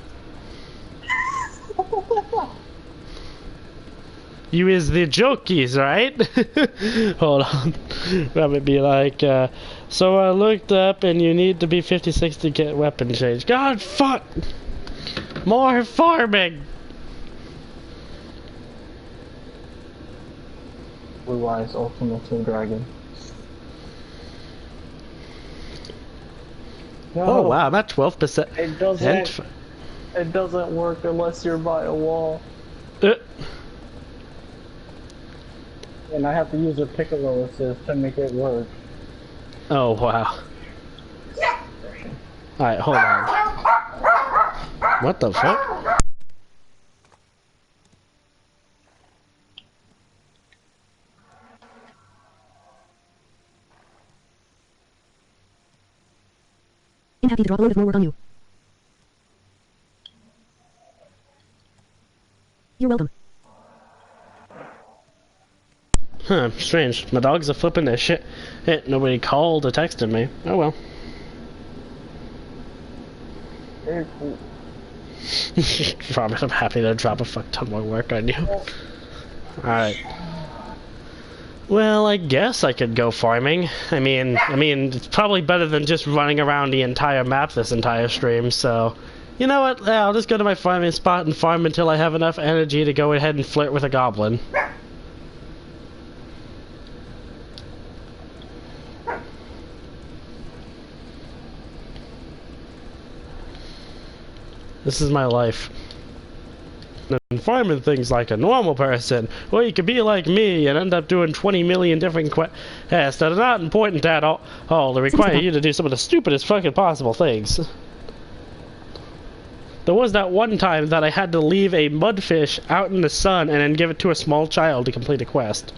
You is the jokies, right? Hold on. Rabbit be like, so I looked up and you need to be 56 to get weapon change. God fuck! More farming! Blue Eyes Ultimate Team Dragon. No, Oh wow, I'm at 12%. It doesn't work unless you're by a wall. And I have to use a Piccolo assist to make it work. Oh wow. Alright, hold on. What the fuck? I'm happy to drop a load of more work on you. You're welcome. Huh, strange. My dogs are flipping their shit. Nobody called or texted me. Oh well. Very cool. Robert, I'm happy to drop a fuck ton more work on you. Alright. Well, I guess I could go farming. I mean, it's probably better than just running around the entire map this entire stream, so... You know what? Yeah, I'll just go to my farming spot and farm until I have enough energy to go ahead and flirt with a goblin. This is my life. And farming things like a normal person, or you could be like me and end up doing 20 million different quests that are not important at all. They require you to do some of the stupidest fucking possible things. There was that one time that I had to leave a mudfish out in the sun and then give it to a small child to complete a quest.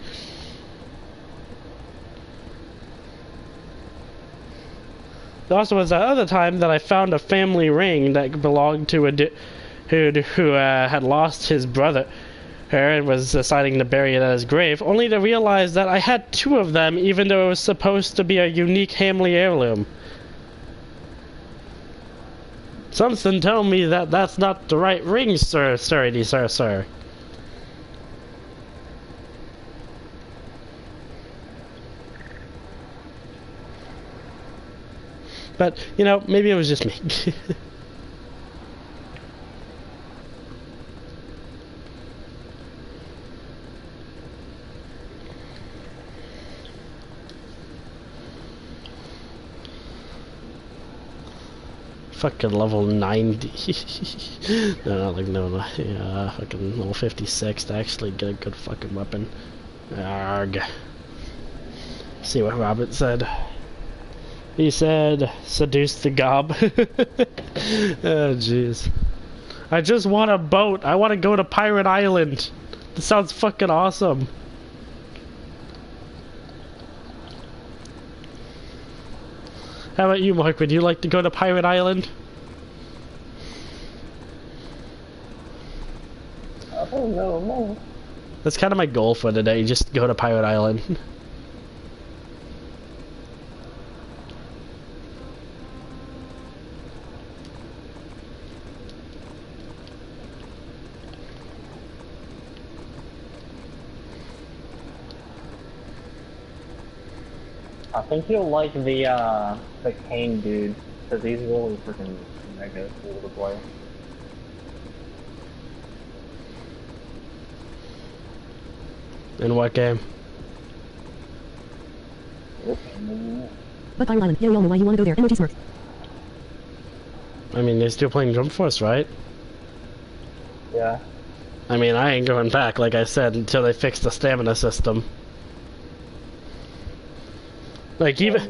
There also was that other time that I found a family ring that belonged to a dude who had lost his brother and was deciding to bury it at his grave, only to realize that I had two of them even though it was supposed to be a unique Hamley heirloom. Something tell me that that's not the right ring, sir. Sir. But, you know, maybe it was just me. Fucking level 90. Yeah, fucking level 56 to actually get a good fucking weapon. Arg. See what Robert said. He said, seduce the gob. Oh, jeez. I just want a boat. I want to go to Pirate Island. This sounds fucking awesome. How about you, Mark? Would you like to go to Pirate Island? Oh, no. That's kind of my goal for today, just go to Pirate Island. I think you'll like the Kane dude, because he's really freaking mega cool to play. In what game? But Fire Island. Yeah, we all know why you want to go there. MOG Smirk. I mean, they're still playing Jump Force, right? Yeah. I mean, I ain't going back, like I said, until they fix the stamina system. Like, even...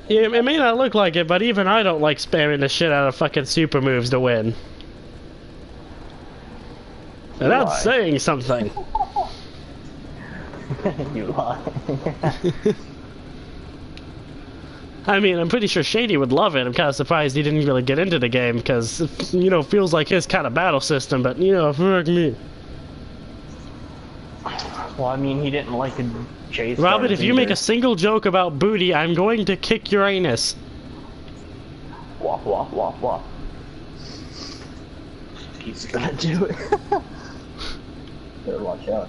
Yeah, it may not look like it, but even I don't like spamming the shit out of fucking super moves to win. And that's Why? saying something. You lie. I mean, I'm pretty sure Shady would love it. I'm kind of surprised he didn't really get into the game, because, you know, feels like his kind of battle system, but, you know, fuck me. Well, I mean, he didn't like a chase. Robert, if you make a either. single joke about booty, I'm going to kick your anus. Wah, wah, wah, wah. He's gonna do it. Better watch out.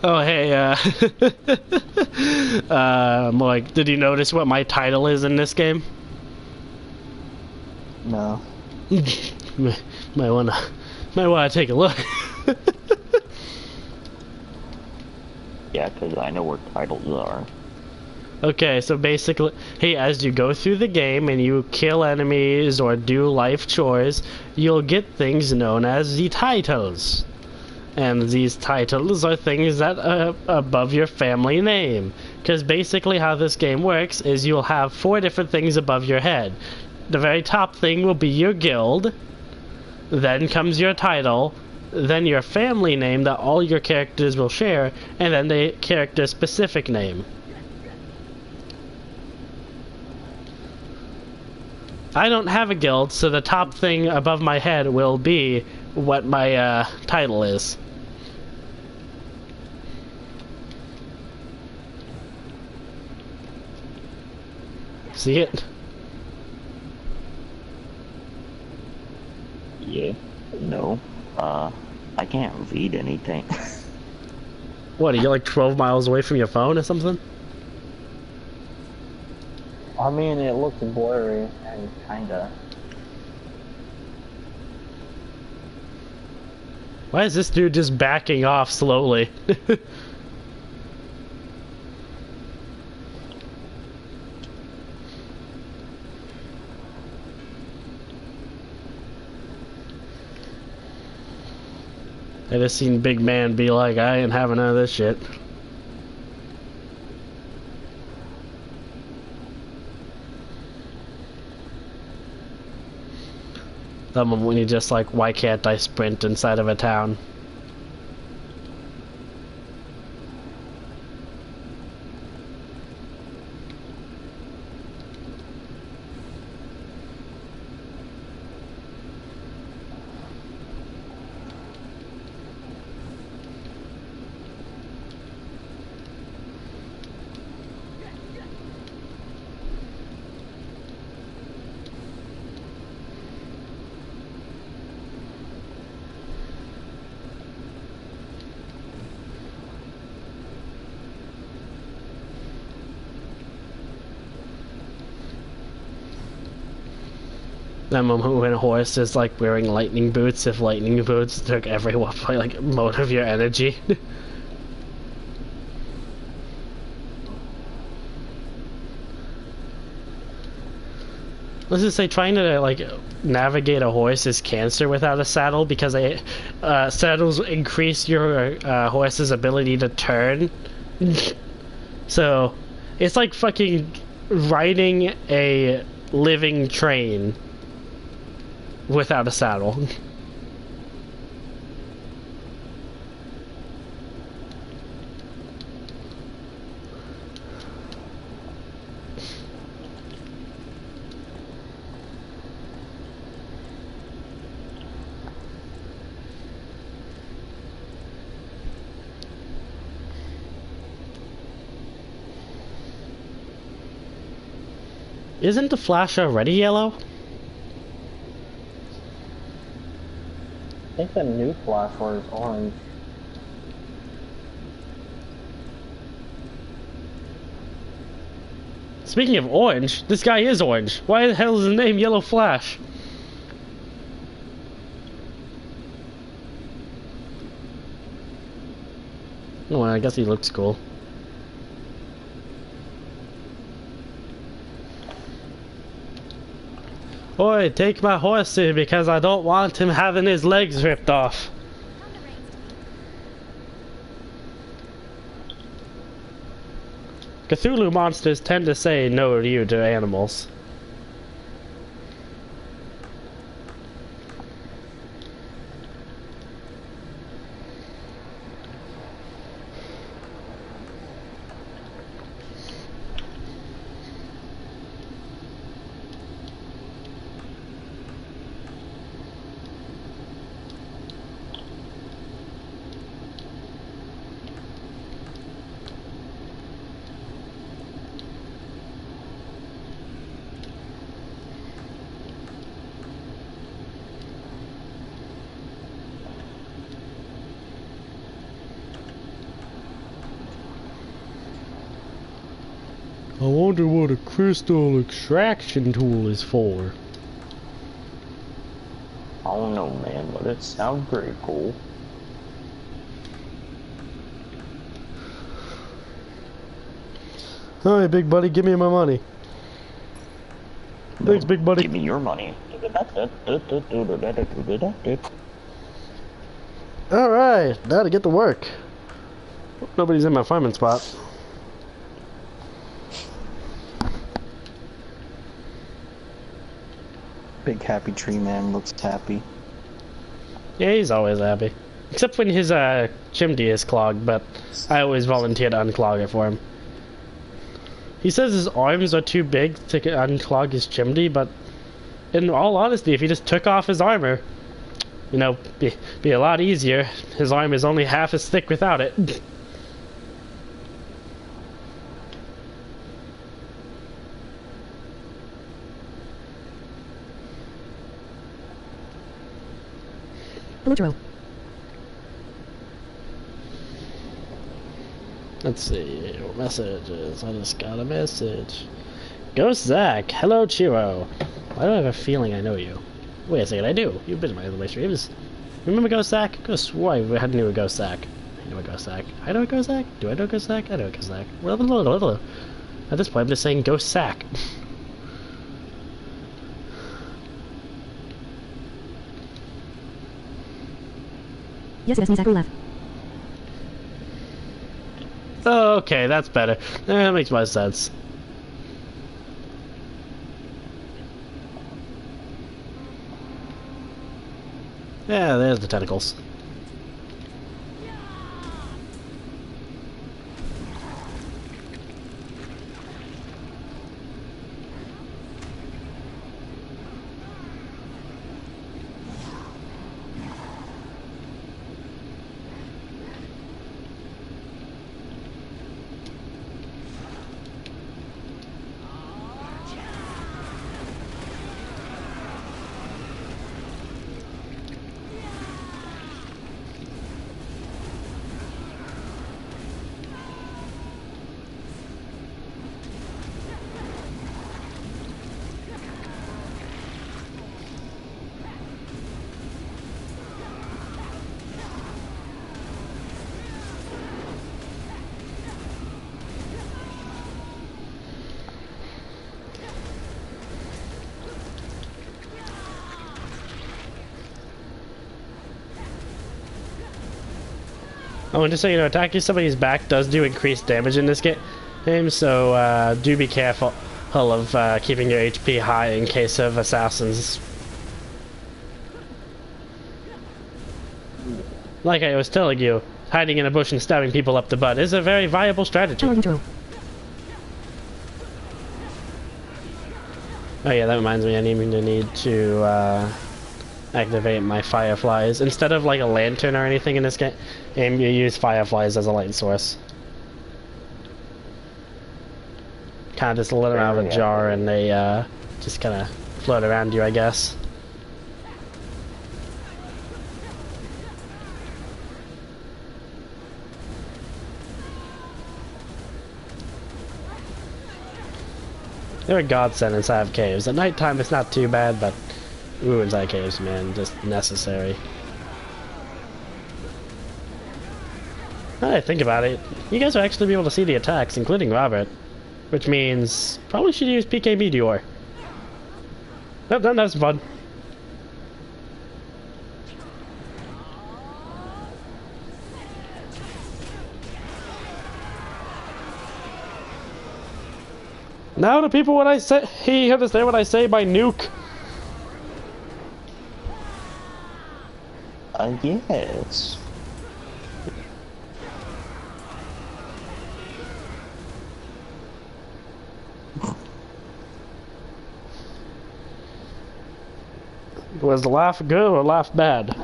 Oh, hey, Mike, did you notice what my title is in this game? No. might wanna take a look. Yeah, because I know where titles are. Okay, so basically, hey, as you go through the game and you kill enemies or do life chores, you'll get things known as the titles. And these titles are things that are above your family name. Because basically how this game works is you'll have 4 different things above your head. The very top thing will be your guild, then comes your title, then your family name that all your characters will share, and then the character specific name. I don't have a guild, so the top thing above my head will be what my title is. See it? Yeah. No. I can't read anything. What, are you like 12 miles away from your phone or something? I mean, it looks blurry and kinda. Why is this dude just backing off slowly? I just seen Big Man be like, I ain't having none of this shit. That moment when you're just like, why can't I sprint inside of a town? That moment when a horse is like wearing lightning boots, if lightning boots took every like mode of your energy. Let's just say trying to like navigate a horse is cancer without a saddle, because saddles increase your horse's ability to turn. So it's like fucking riding a living train without a saddle. Isn't the Flash already yellow? I think the new Flash was orange. Speaking of orange, this guy is orange. Why the hell is his name Yellow Flash? I guess he looks cool. Oi, take my horsey because I don't want him having his legs ripped off. Cthulhu monsters tend to say no to you to animals. I wonder what a crystal extraction tool is for. I don't know, man, but it sounds pretty cool. Alright, big buddy, give me my money. Thanks, big buddy. Give me your money. Alright, now to get to work. Nobody's in my farming spot. Big happy tree man looks happy. Yeah, he's always happy. Except when his chimney is clogged, but I always volunteer to unclog it for him. He says his arms are too big to unclog his chimney, but in all honesty, if he just took off his armor, you know, be a lot easier. His arm is only half as thick without it. Electro. Let's see, messages. I just got a message. Ghost Zach, hello Chiro. Why do I have a feeling I know you? Wait a second, I do. You've been in my other streams. Remember Ghost Zach? Ghost, why? I knew a Ghost Zach. I know a Ghost Zach. I know a Ghost Zach? Do I know a Ghost Zach? I know a Ghost Zach. Well, at this point, I'm just saying Ghost Zach. Yes, yes, Zachary left. Oh, okay, that's better. That makes more sense. Yeah, there's the tentacles. Oh, and just so you know, attacking somebody's back does do increased damage in this game, so do be careful of keeping your HP high in case of assassins. Like I was telling you, hiding in a bush and stabbing people up the butt is a very viable strategy. Power control. Oh yeah, that reminds me, I need to activate my fireflies. Instead of like a lantern or anything in this game, you use fireflies as a light source. Kind of just let them out of a jar and they just kind of float around you, I guess. They're a godsend inside of caves. At nighttime it's not too bad, but ooh, inside caves, man, just necessary. Now that I think about it, you guys will actually be able to see the attacks, including Robert. Which means, probably should use PK Meteor. Nope, that's fun. Now do people when I say he understand what I say by nuke? Yes. Was the laugh good or laugh bad?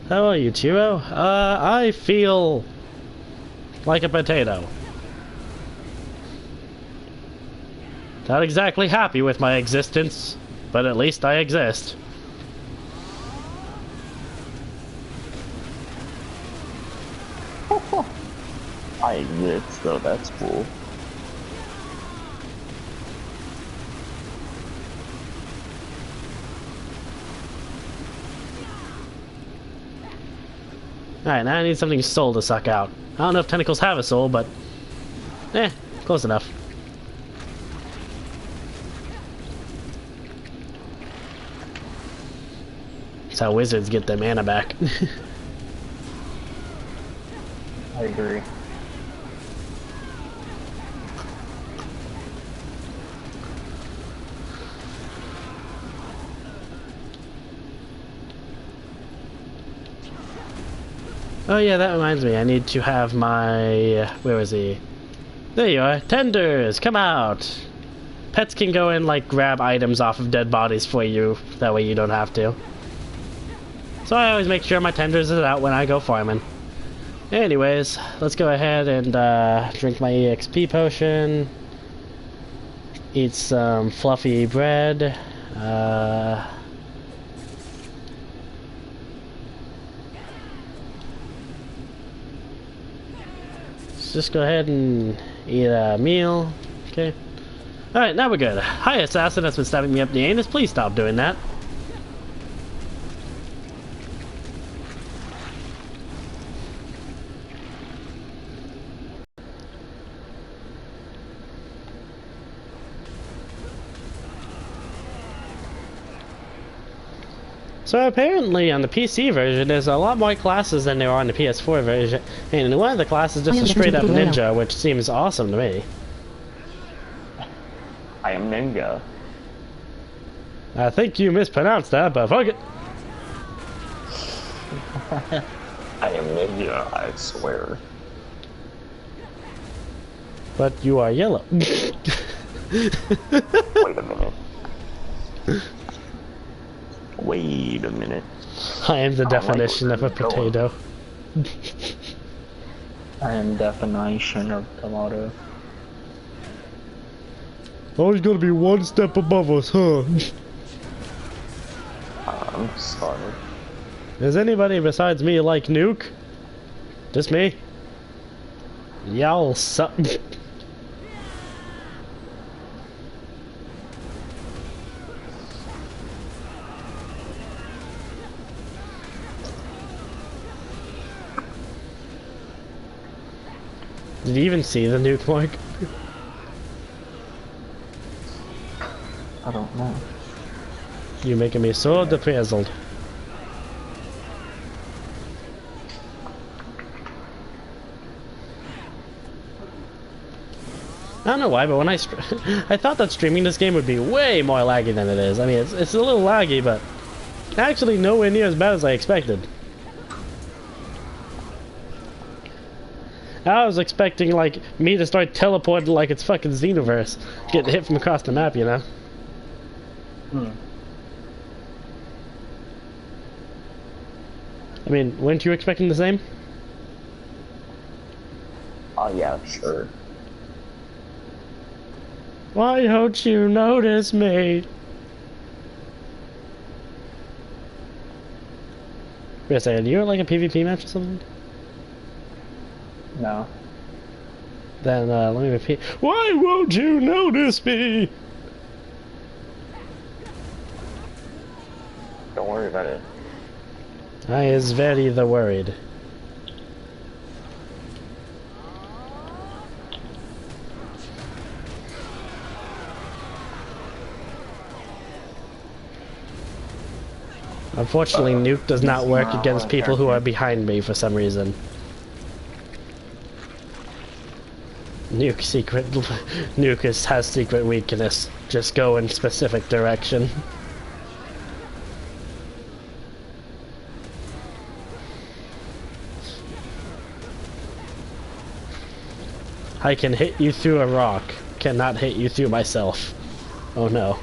How are you, Tiro? I feel like a potato. Not exactly happy with my existence, but at least I exist. I exist, though. That's cool. Alright, now I need something soul to suck out. I don't know if tentacles have a soul, but... close enough. That's how wizards get their mana back. I agree. Oh yeah, that reminds me, I need to have my... where is he? There you are. Tenders, come out! Pets can go and, like, grab items off of dead bodies for you. That way you don't have to. So I always make sure my tenders is out when I go farming. Anyways, let's go ahead and drink my EXP potion. Eat some fluffy bread. Let's just go ahead and eat a meal. Okay. Alright, now we're good. Hi, assassin that's been stabbing me up the anus. Please stop doing that. So apparently on the PC version there's a lot more classes than there are on the PS4 version, and one of the classes is just a straight up ninja, which seems awesome to me. I am Ninja. I think you mispronounced that, but fuck it. I am Ninja, I swear. But you are yellow. Wait a minute. Wait a minute. I am the I like definition where of a you're going. potato. I am definition of tomato. Always gonna be one step above us, huh? I'm sorry. Does anybody besides me like Nuke? Just me? Y'all suck. Did you even see the nuke, Mark? I don't know. You're making me so depressed. I don't know why, but when I thought that streaming this game would be way more laggy than it is. I mean, it's a little laggy, but actually nowhere near as bad as I expected. I was expecting, like, me to start teleporting like it's fucking Xenoverse. Getting hit from across the map, you know? I mean, weren't you expecting the same? Oh yeah, sure. Why don't you notice me? Wait a second, you in like a PvP match or something? No. Then, let me repeat. Why won't you notice me? Don't worry about it. I is very the worried. Unfortunately, Nuke does not work against people who are behind me for some reason. Nuke has secret weakness. Just go in specific direction. I can hit you through a rock, cannot hit you through myself. Oh no.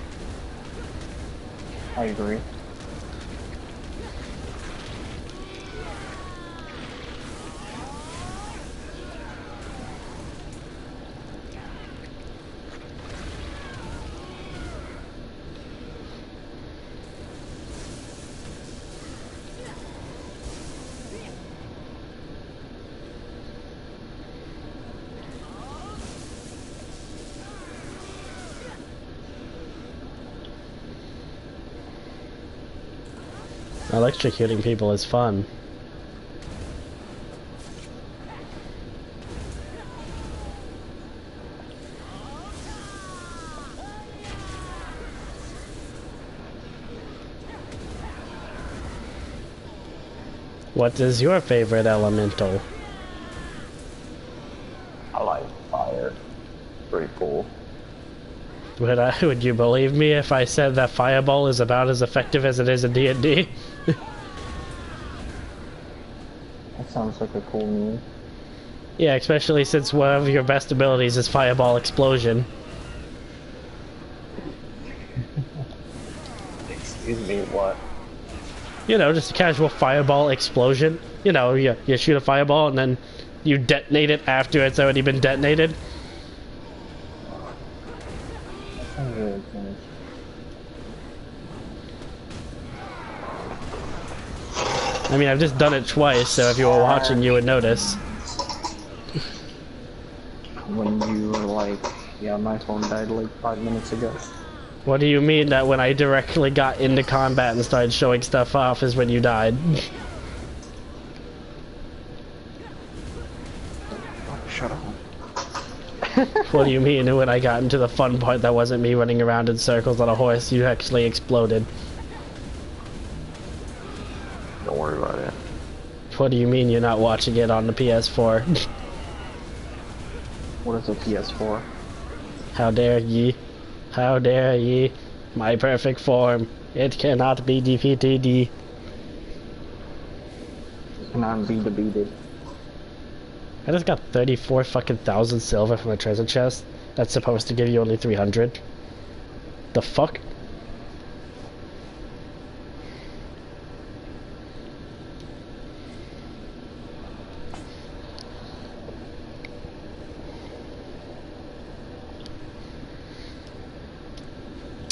I agree. Electrocuting people is fun. What is your favorite elemental? I like fire. Pretty cool. Would you believe me if I said that Fireball is about as effective as it is in D&D? That sounds like a cool meme. Yeah, especially since one of your best abilities is Fireball Explosion. Excuse me, what? You know, just a casual Fireball Explosion. You know, you shoot a fireball and then you detonate it after it's already been detonated. Sounds really funny. I mean, I've just done it twice, so if you were watching, you would notice. When you were like, yeah, my phone died like 5 minutes ago. What do you mean that when I directly got into combat and started showing stuff off is when you died? Shut up. What do you mean when I got into the fun part that wasn't me running around in circles on a horse, you actually exploded? Don't worry about it. What do you mean you're not watching it on the PS4? What is a PS4? How dare ye? How dare ye? My perfect form. It cannot be defeated. It cannot be defeated. I just got 34 fucking thousand silver from a treasure chest. That's supposed to give you only 300. The fuck?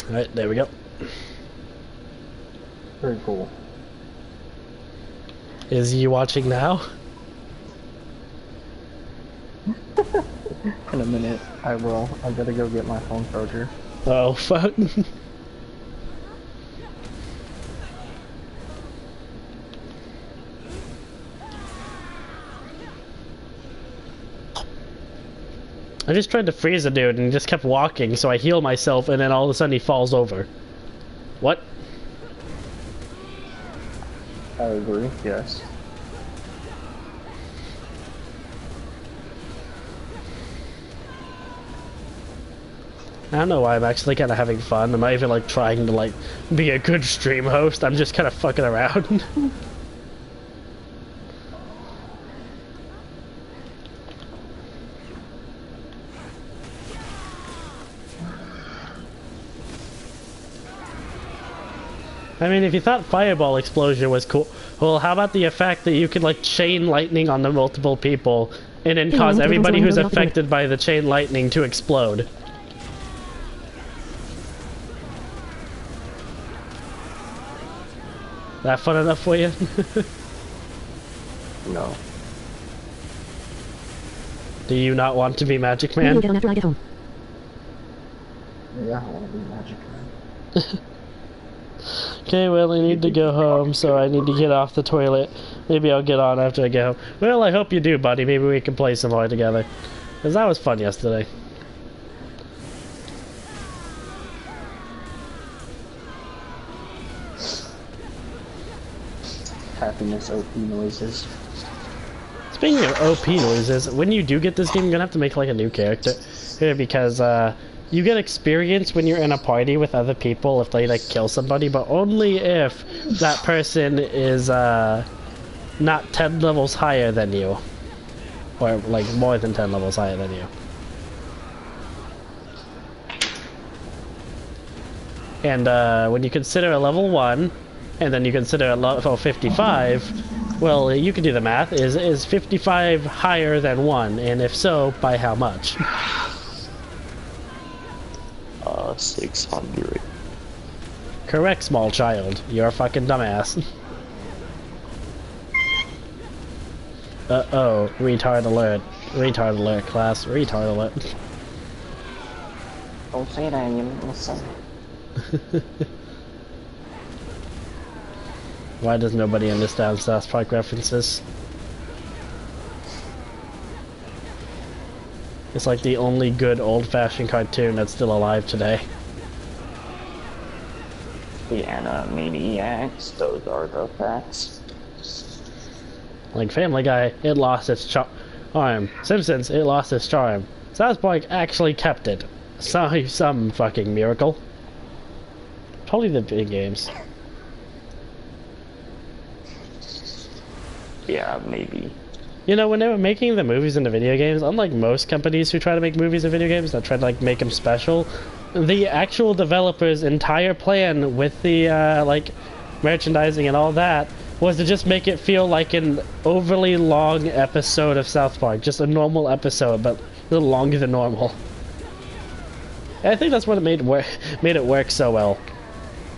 Alright, there we go. Very cool. Is you watching now? In a minute, I will. I gotta go get my phone charger. Oh, fuck. I just tried to freeze a dude and he just kept walking, so I heal myself and then all of a sudden he falls over. What? I agree, yes. I don't know why I'm actually kind of having fun. I'm not even like trying to like be a good stream host. I'm just kind of fucking around. I mean, if you thought Fireball Explosion was cool, well, how about the fact that you could like chain lightning on the multiple people and then cause everybody who's affected by the chain lightning to explode? That fun enough for you? No. Do you not want to be Magic Maybe Man? you'll get on after I get home. Yeah, I wanna be Magic Man. Okay, well, I need to go home, so I need to get off the toilet. Maybe I'll get on after I get home. Well, I hope you do, buddy. Maybe we can play some more together. Because that was fun yesterday. happiness OP noises. Speaking of OP noises, when you do get this game, you're gonna have to make like a new character here because you get experience when you're in a party with other people if they like kill somebody, but only if that person is not 10 levels higher than you, or like more than 10 levels higher than you. And when you consider a level 1, and then you consider a level 55, well, you can do the math. Is 55 higher than 1? And if so, by how much? 600. Correct, small child. You're a fucking dumbass. Uh-oh. Retard alert. Retard alert, class. Retard alert. Don't say that, you listen. Why does nobody understand South Park references? It's like the only good old-fashioned cartoon that's still alive today. The Animaniacs, those are the facts. Like Family Guy, it lost its charm. Simpsons, it lost its charm. South Park actually kept it. Some fucking miracle. Probably the big games. Yeah, maybe. You know, when they were making the movies and the video games, unlike most companies who try to make movies and video games that try to like make them special, the actual developers' entire plan with the like merchandising and all that was to just make it feel like an overly long episode of South Park, just a normal episode, but a little longer than normal. And I think that's what made it work so well.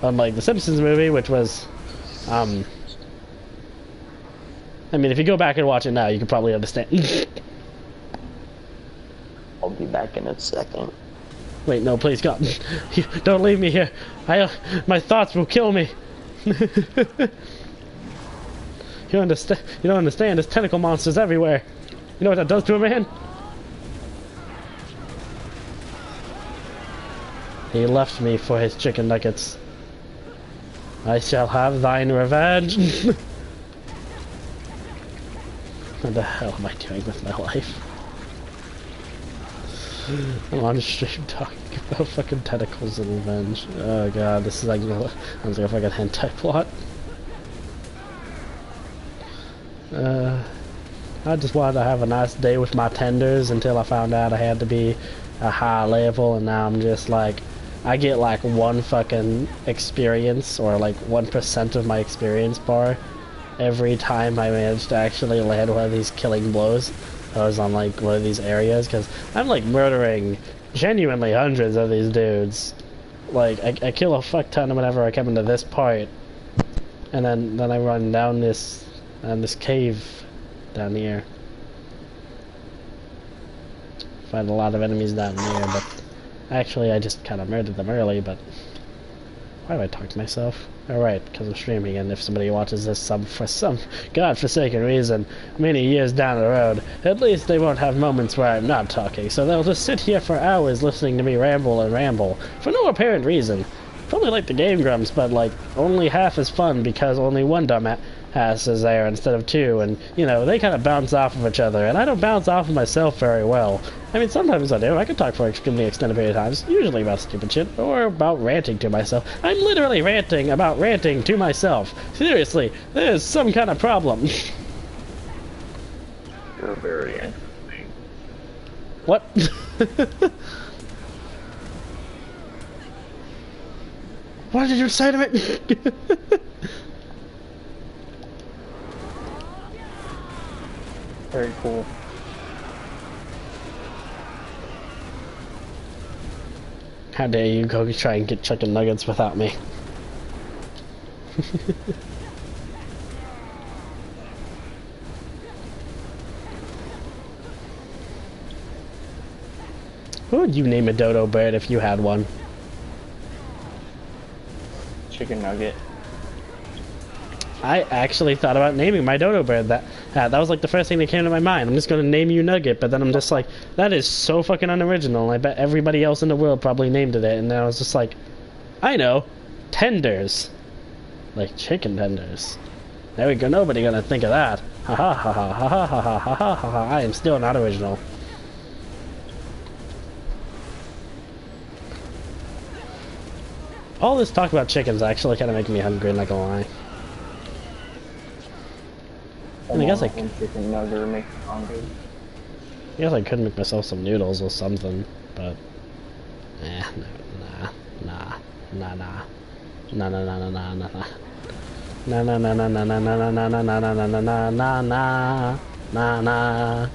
Unlike the Simpsons movie, which was, I mean, if you go back and watch it now, you can probably understand. I'll be back in a second. Wait, no, please, God. Don't leave me here. My thoughts will kill me. You don't understand, there's tentacle monsters everywhere. You know what that does to a man? He left me for his chicken nuggets. I shall have thine revenge. What the hell am I doing with my life? I'm on stream talking about fucking tentacles and revenge. Oh god, this is like sounds like a fucking hentai plot. I just wanted to have a nice day with my tenders until I found out I had to be a high level, and now I'm just like, I get like one fucking experience, or like 1% of my experience bar every time I manage to actually land one of these killing blows. I was on like one of these areas, because I'm like murdering genuinely hundreds of these dudes. Like I kill a fuck ton whenever I come into this part, and then I run down this cave down here. Find a lot of enemies down here, but actually I just kind of murdered them early. But why do I talk to myself? Alright, because I'm streaming, and if somebody watches this for some godforsaken reason many years down the road, at least they won't have moments where I'm not talking, so they'll just sit here for hours listening to me ramble and ramble for no apparent reason. Probably like the Game Grumps, but like only half as fun because only one dumbass is there instead of two, and you know, they kind of bounce off of each other, and I don't bounce off of myself very well. I mean, sometimes I do. I can talk for extremely extended period of times, usually about stupid shit, or about ranting to myself. I'm literally ranting about ranting to myself. Seriously, there's some kind of problem. You're very interesting. What? What did you say to me? Very cool. How dare you go try and get chicken nuggets without me? What would you name a dodo bird if you had one? Chicken nugget. I actually thought about naming my dodo bird that. That was like the first thing that came to my mind. I'm just gonna name you Nugget, but then I'm just like, that is so fucking unoriginal. I bet everybody else in the world probably named it, and then I was just like, I know, tenders, like chicken tenders. There we go. Nobody gonna think of that. Ha ha ha ha ha ha ha ha ha ha ha. I am still not original. All this talk about chickens actually kind of making me hungry, not gonna lie. I guess chicken nugget makes me hungry. I guess I could make myself some noodles or something, but nah. Nah. Nah. Na na na na na na na na na na na na na na na na na.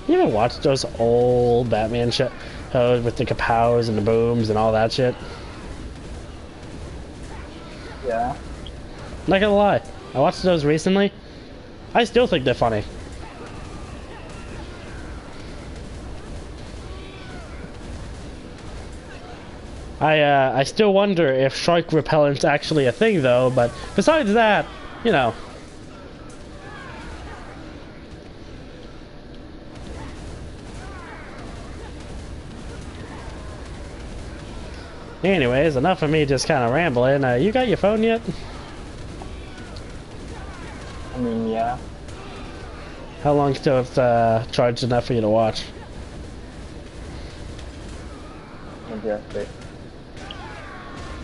You ever watch those old Batman shows with the kapows and the booms and all that shit? Yeah. Not gonna lie, I watched those recently. I still think they're funny. I still wonder if shark repellent's actually a thing though, but besides that, you know. Anyways, enough of me just kind of rambling. You got your phone yet? I mean, yeah. How long till it's charged enough for you to watch? Majestic.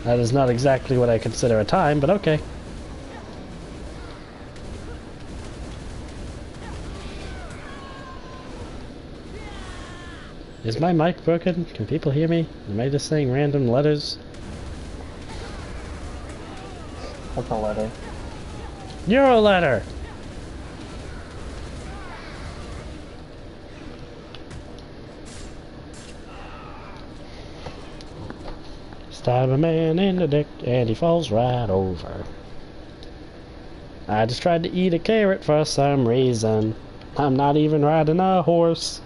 That is not exactly what I consider a time, but okay. Is my mic broken? Can people hear me? Am I just saying random letters? What's a letter? Euro letter! Stab a man in the dick and he falls right over. I just tried to eat a carrot for some reason. I'm not even riding a horse.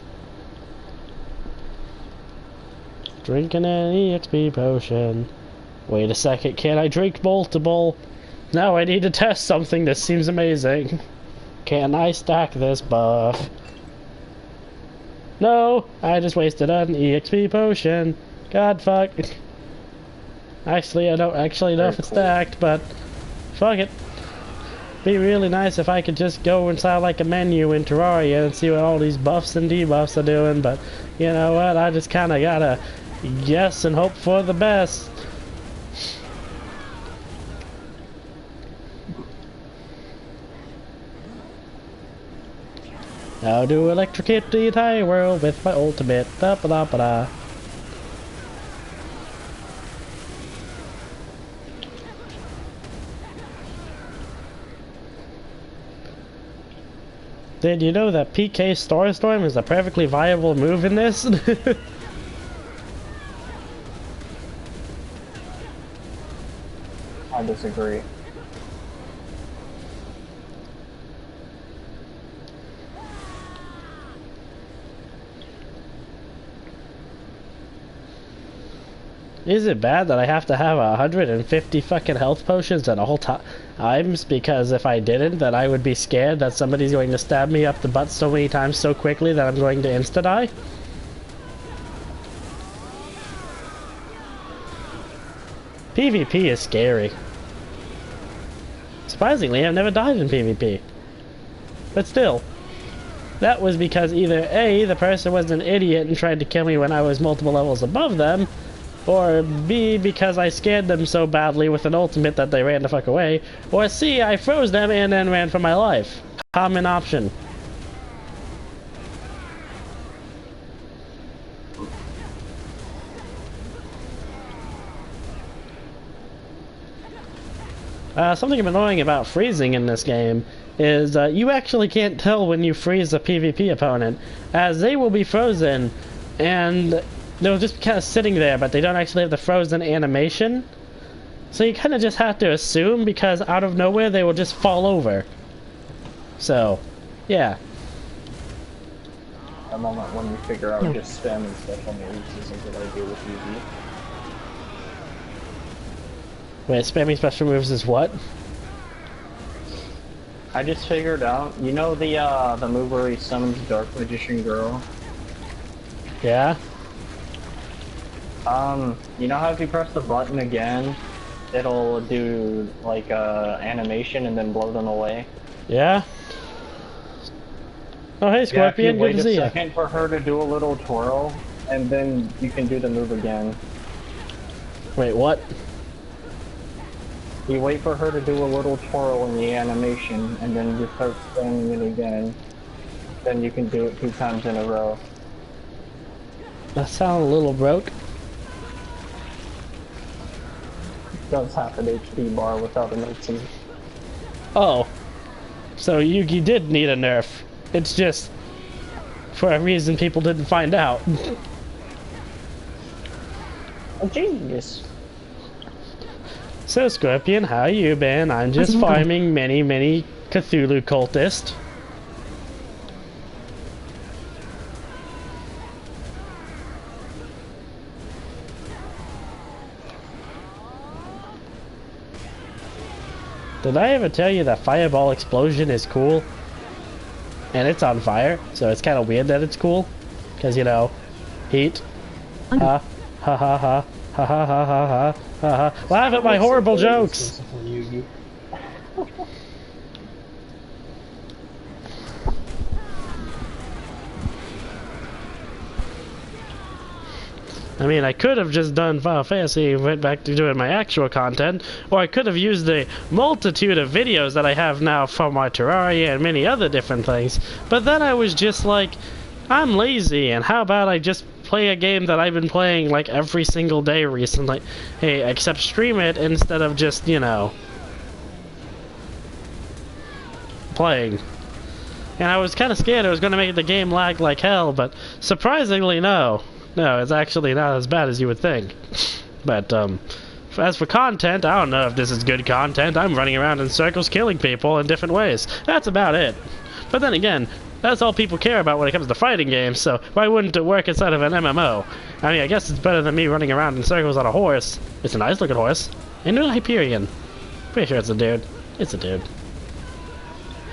Drinking an EXP potion. Wait a second, can I drink multiple? Now I need to test something. This seems amazing. Can I stack this buff? No, I just wasted an EXP potion. God fuck. Actually, I don't actually know if it's stacked, but fuck it. Be really nice if I could just go inside like a menu in Terraria and see what all these buffs and debuffs are doing, but you know what, I just kinda gotta guess and hope for the best. I'll do electrocute the entire world with my ultimate. Da ba da ba da. Did you know that PK Starstorm is a perfectly viable move in this? I disagree. Is it bad that I have to have 150 fucking health potions at all times? Because if I didn't, then I would be scared that somebody's going to stab me up the butt so many times so quickly that I'm going to insta-die? PvP is scary. Surprisingly, I've never died in PvP. But still, that was because either A, the person was an idiot and tried to kill me when I was multiple levels above them, or B, because I scared them so badly with an ultimate that they ran the fuck away, or C, I froze them and then ran for my life. Common option. Something annoying about freezing in this game is you actually can't tell when you freeze a PvP opponent, as they will be frozen and they'll just be kind of sitting there, but they don't actually have the frozen animation. So you kind of just have to assume, because out of nowhere they will just fall over. So, yeah. The moment when you figure out just spamming special moves is a good idea with Eevee. Wait, spamming special moves is what? I just figured out, you know the move where he summons Dark Magician Girl? Yeah? You know how if you press the button again, it'll do like animation and then blow them away? Yeah? Oh, hey, Yeah, if you Scorpion, good wait to a see you. second for her to do a little twirl, and then you can do the move again. Wait, what? You wait for her to do a little twirl in the animation, and then you start spamming it again. Then you can do it 2 times in a row. That sounds a little broke. It does have an HP bar without an OT. Oh. So Yugi did need a nerf. It's just for a reason people didn't find out. Oh, genius. So, Scorpion, how you been? I'm just farming many Cthulhu cultists. Did I ever tell you that Fireball Explosion is cool? And it's on fire, so it's kind of weird that it's cool. Because, you know, heat. Ha, ha, ha, ha, ha, ha, ha, ha, ha, ha, ha. Laugh at my horrible jokes! I mean, I could have just done Final Fantasy and went back to doing my actual content, or I could have used the multitude of videos that I have now for my Terraria and many other different things, but then I was just like, I'm lazy, and how about I just play a game that I've been playing like every single day recently, hey, except stream it instead of just, you know, playing. And I was kind of scared it was going to make the game lag like hell, but surprisingly, no. No, it's actually not as bad as you would think. But, as for content, I don't know if this is good content. I'm running around in circles killing people in different ways. That's about it. But then again, that's all people care about when it comes to fighting games, so why wouldn't it work inside of an MMO? I mean, I guess it's better than me running around in circles on a horse. It's a nice looking horse. And a Hyperion. Pretty sure it's a dude. It's a dude.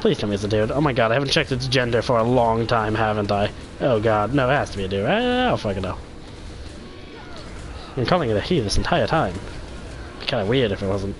Please tell me it's a dude. Oh my god, I haven't checked its gender for a long time, haven't I? Oh god, no, it has to be a dude. I don't fucking know. I'm calling it a he this entire time. It'd be kinda weird if it wasn't.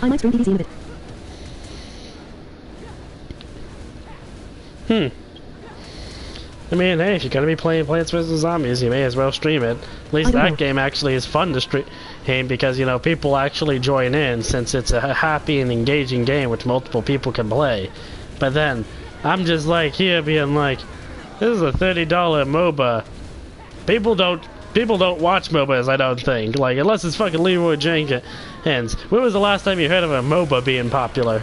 I might stream PvZ in a bit. I mean, hey, if you're gonna be playing Plants vs. Zombies, you may as well stream it. At least that game actually is fun to stream because, you know, people actually join in since it's a happy and engaging game which multiple people can play. But then, I'm just like here being like, this is a $30 MOBA. People don't watch MOBAs, I don't think. Like, unless it's fucking Leroy Jenkins. When was the last time you heard of a MOBA being popular?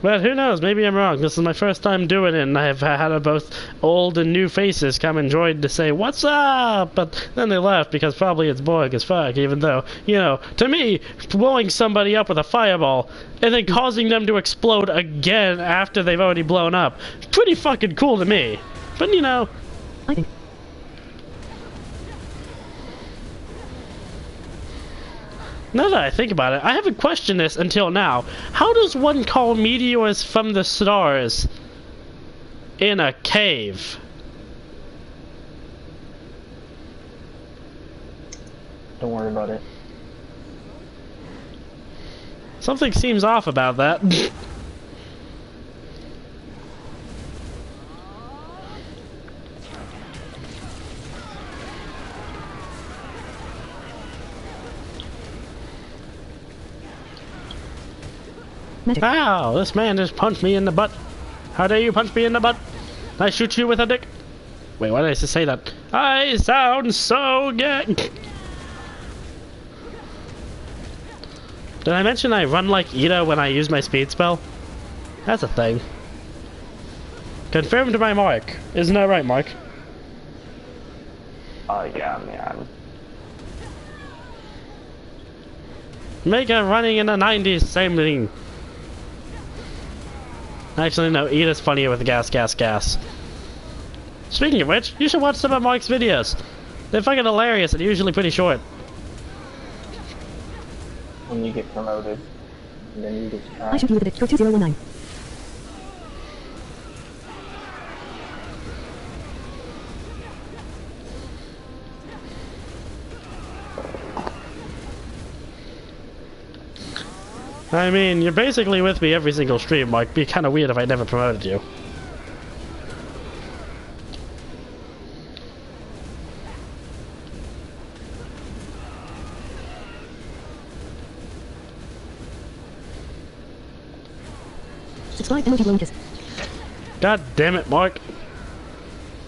But who knows, maybe I'm wrong. This is my first time doing it, and I've had both old and new faces come and join to say, what's up? But then they left because probably it's boring as fuck, even though, you know, to me, blowing somebody up with a fireball and then causing them to explode again after they've already blown up, pretty fucking cool to me. But, you know, I think. now that I think about it, I haven't questioned this until now. How does one call meteors from the stars in a cave? Don't worry about it. Something seems off about that. Magic. Ow, this man just punched me in the butt. How dare you punch me in the butt? I shoot you with a dick. Wait, why did I just say that? I sound so gay. Did I mention I run like Ida when I use my speed spell? That's a thing. Confirmed by Mark. Isn't that right, Mark? Oh yeah, man. Mega running in the 90s, same thing. Actually, no, Ida's funnier with gas, gas, gas. Speaking of which, you should watch some of Mark's videos. They're fucking hilarious and usually pretty short. When you get promoted, and then you get to I try. shoot you with a bit. Go 2019. I mean, you're basically with me every single stream, Mark. Be kind of weird if I never promoted you. Subscribe emoji blow kiss. God damn it, Mark.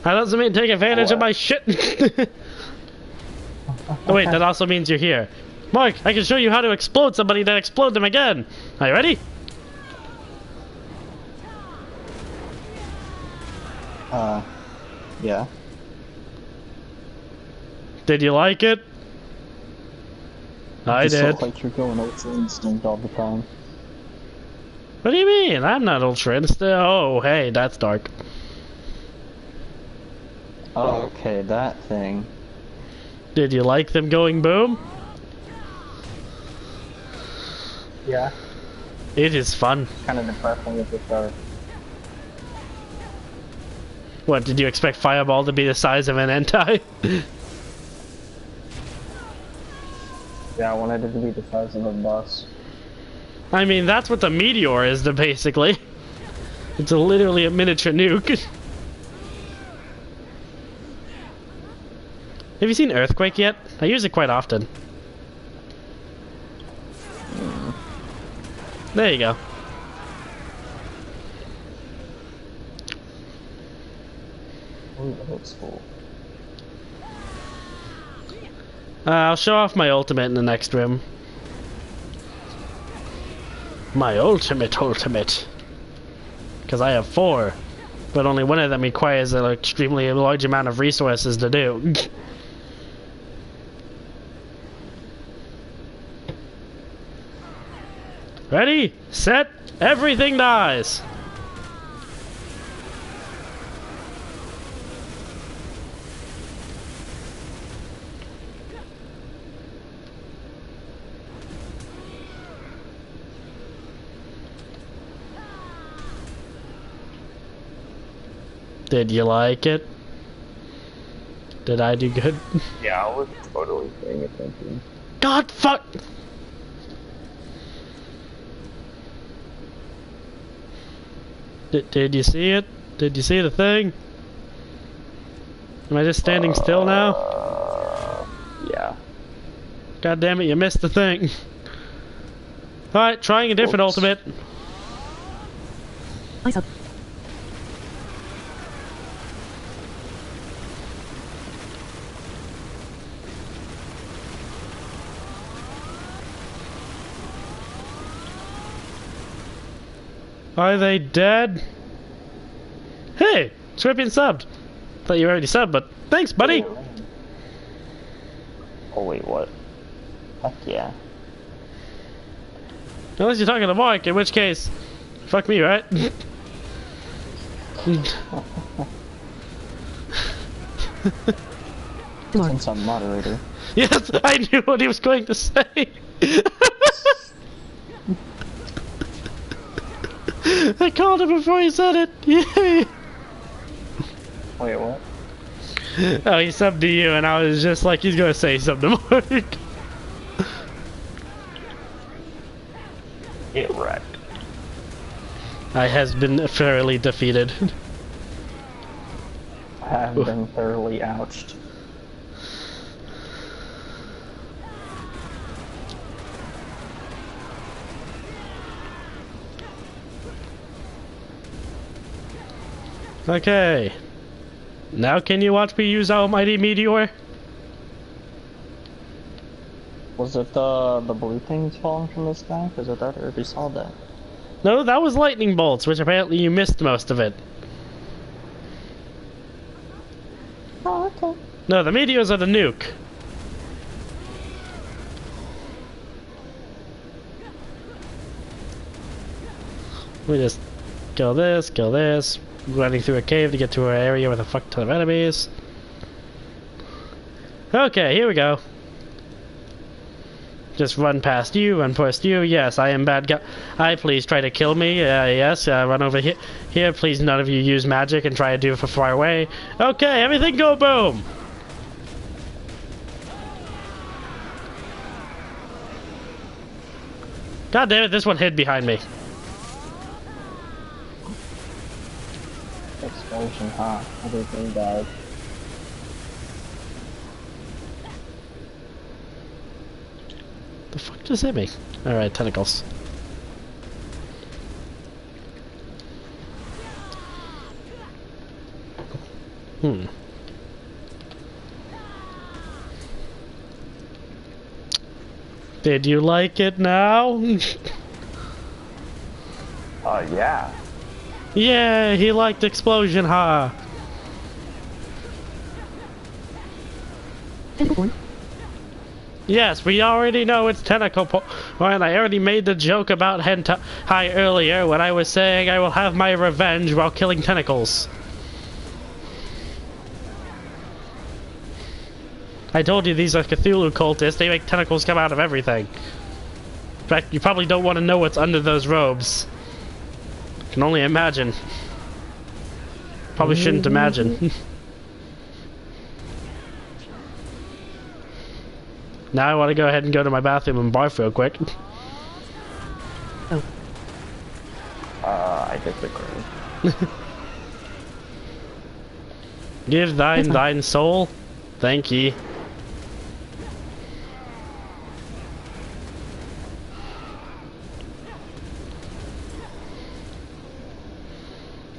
That doesn't mean take advantage of my shit. Oh wait, that also means you're here. Mark, I can show you how to explode somebody, then explode them again. Are you ready? Yeah. Did you like it? I did. Look like you're going Ultra Instinct all the time. What do you mean? I'm not Ultra Instinct. Oh, hey, that's dark. Oh, okay, that thing. Did you like them going boom? Yeah. It is fun. Kind of depressing at the start. What, did you expect Fireball to be the size of an Entei? Yeah, I wanted it to be the size of a bus. I mean, that's what the Meteor is, basically. It's literally a miniature nuke. Have you seen Earthquake yet? I use it quite often. There you go. Ooh, that's cool. I'll show off my ultimate in the next room. My ultimate. Because I have 4. But only one of them requires an extremely large amount of resources to do. Ready, set, everything dies! Did you like it? Did I do good? Yeah, I was totally paying attention. God fuck! Did you see it? Did you see the thing? Am I just standing still now? Yeah. God damn it, you missed the thing. Alright, trying a different Oops. ultimate. Ice up. Are they dead? Hey, Scorpion subbed. Thought you already subbed, but thanks, buddy. Oh wait, what? Heck yeah. Unless you're talking to Mark, in which case, fuck me, right? Tomorrow. Since I'm moderator. Yes, I knew what he was going to say. I called him before he said it. Yay! Wait, what? Oh, he subbed to you, and I was just like, he's gonna say something to Mark. I has been thoroughly defeated. I have been thoroughly ouched. Okay. Now can you watch me use Almighty Meteor? Was it the blue things falling from the sky? Because I thought I already saw that. No, that was lightning bolts, which apparently you missed most of it. Oh, okay. No, the meteors are the nuke. We just kill this, running through a cave to get to our area with a fuck ton of enemies. Okay, here we go. Just run past you, run past you. Yes, I am bad guy. Please try to kill me. Yes, run over here. Here, please none of you use magic and try to do it from far away. Okay, everything go boom! God damn it, this one hid behind me. Explosion, huh? Everything died. The fuck just hit me? Alright, tentacles. Did you like it now? Yeah. Yeah, he liked explosion, huh? Tentacle form. Yes, we already know it's tentacle and I already made the joke about hentai earlier when I was saying I will have my revenge while killing tentacles. I told you these are Cthulhu cultists, they make tentacles come out of everything. In fact, you probably don't want to know what's under those robes. Can only imagine. Probably shouldn't imagine. Now I want to go ahead and go to my bathroom and barf real quick. Oh. I disagree. Give thine soul. Thank ye.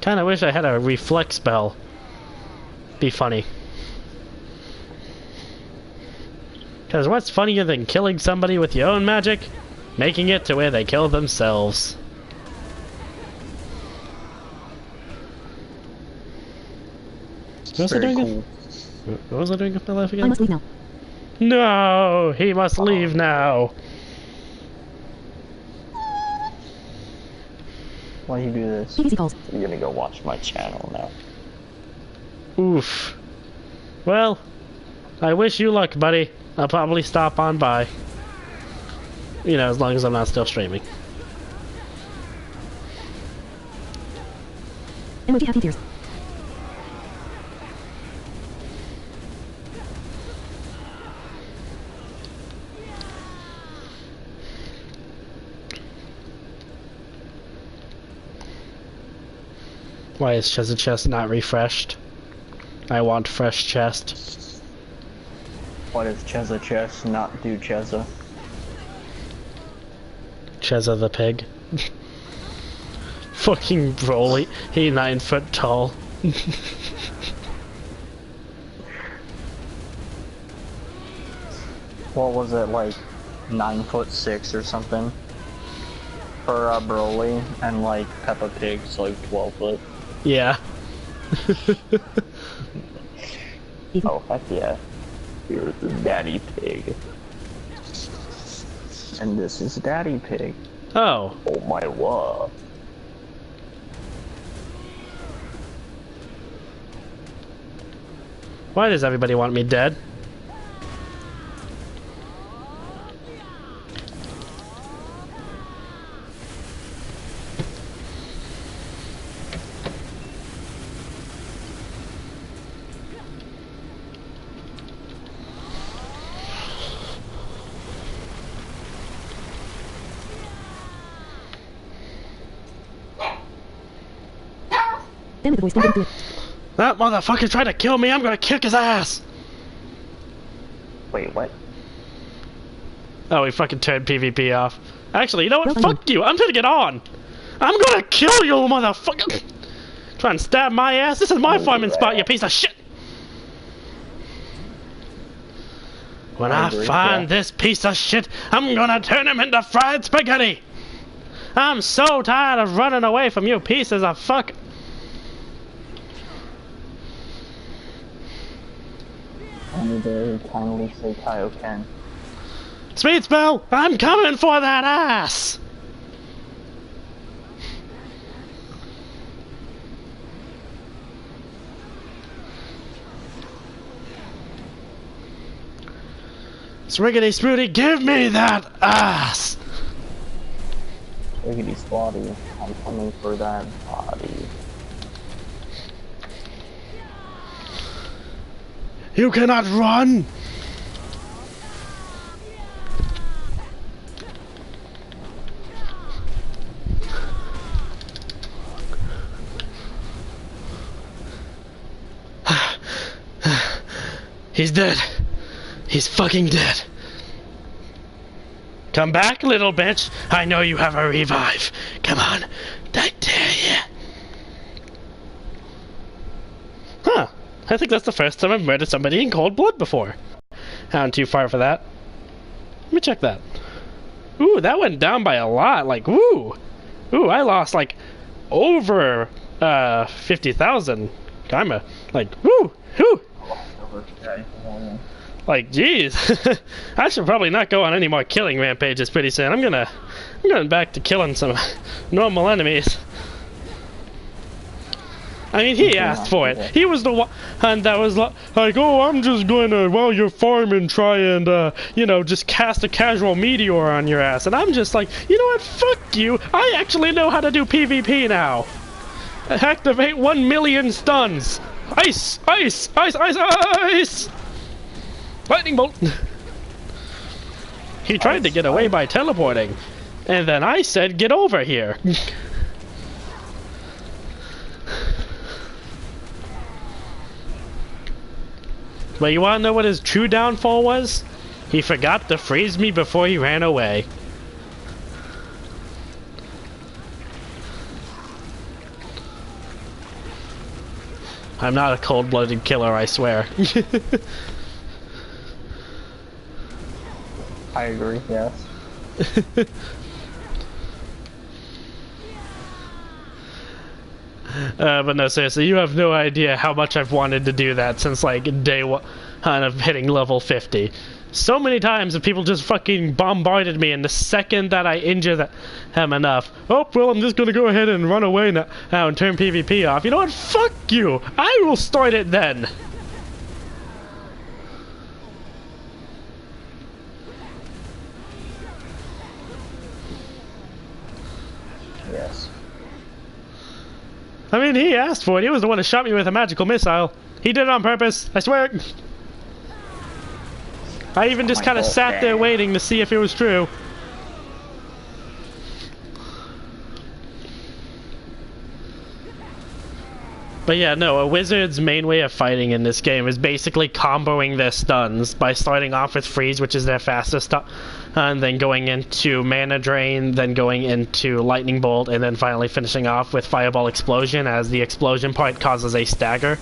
Kinda wish I had a reflect spell. Be funny. Because what's funnier than killing somebody with your own magic? Making it to where they kill themselves. What was I Very doing? cool. What was I doing with my life I again? must leave now. No! He must leave now! Why you do this? BBC calls. You're gonna go watch my channel now. Oof. Well, I wish you luck, buddy. I'll probably stop on by. You know, as long as I'm not still streaming. Emoji happy tears. Why is Cheza Chest not refreshed? I want fresh chest. Why does Cheza Chess not do Cheza? Cheza the pig. Fucking Broly. He 9 foot tall. What was it, like 9'6" or something? For Broly, and like Peppa Pig's like 12 foot. Yeah. Oh, heck yeah. Here's the Daddy Pig. And this is Daddy Pig. Oh. Oh my word. Why does everybody want me dead? Damn it, the voice, don't get into it. That motherfucker tried to kill me, I'm gonna kick his ass! Wait, what? Oh, he fucking turned PvP off. Actually, you know what? Well done. Fuck you, I'm gonna get on! I'm gonna kill you, motherfucker! Try and stab my ass? This is my farming spot, you piece of shit! When I agree, find yeah. this piece of shit, I'm gonna turn him into fried spaghetti! I'm so tired of running away from you pieces of fuck. I need to kindly say Kaioken. Speed spell, I'm coming for that ass! Sriggity Smooty, give me that ass! Wiggity Squatty, I'm coming for that body. You cannot run! He's dead. He's fucking dead. Come back, little bitch. I know you have a revive. Come on. I dare you. Huh. I think that's the first time I've murdered somebody in cold blood before. I'm too far for that. Let me check that. Ooh, that went down by a lot. Like, ooh. Ooh, I lost, like, over 50,000 karma. Like, woo. Woo. Like, jeez. I should probably not go on any more killing rampages pretty soon. I'm going back to killing some normal enemies. I mean, he asked for it. He was the one that was like, oh, I'm just gonna, while you're farming, try and, you know, just cast a casual meteor on your ass. And I'm just like, you know what, fuck you. I actually know how to do PvP now. Activate 1 million stuns. Ice, ice, ice, ice, ice. Lightning bolt. He tried to get away by teleporting. And then I said, get over here. But you wanna know what his true downfall was? He forgot to freeze me before he ran away. I'm not a cold-blooded killer, I swear. I agree, yes. But no, seriously, you have no idea how much I've wanted to do that since, like, day one of hitting level 50. So many times that people just fucking bombarded me, and the second that I injure him enough, oh, well, I'm just gonna go ahead and run away now and turn PvP off. You know what? Fuck you! I will start it then! Yes. I mean, he asked for it. He was the one who shot me with a magical missile. He did it on purpose. I swear. I even just kind of sat there waiting to see if it was true. But yeah, no, a wizard's main way of fighting in this game is basically comboing their stuns by starting off with freeze, which is their fastest stun, and then going into mana drain, then going into lightning bolt, and then finally finishing off with fireball explosion, as the explosion part causes a stagger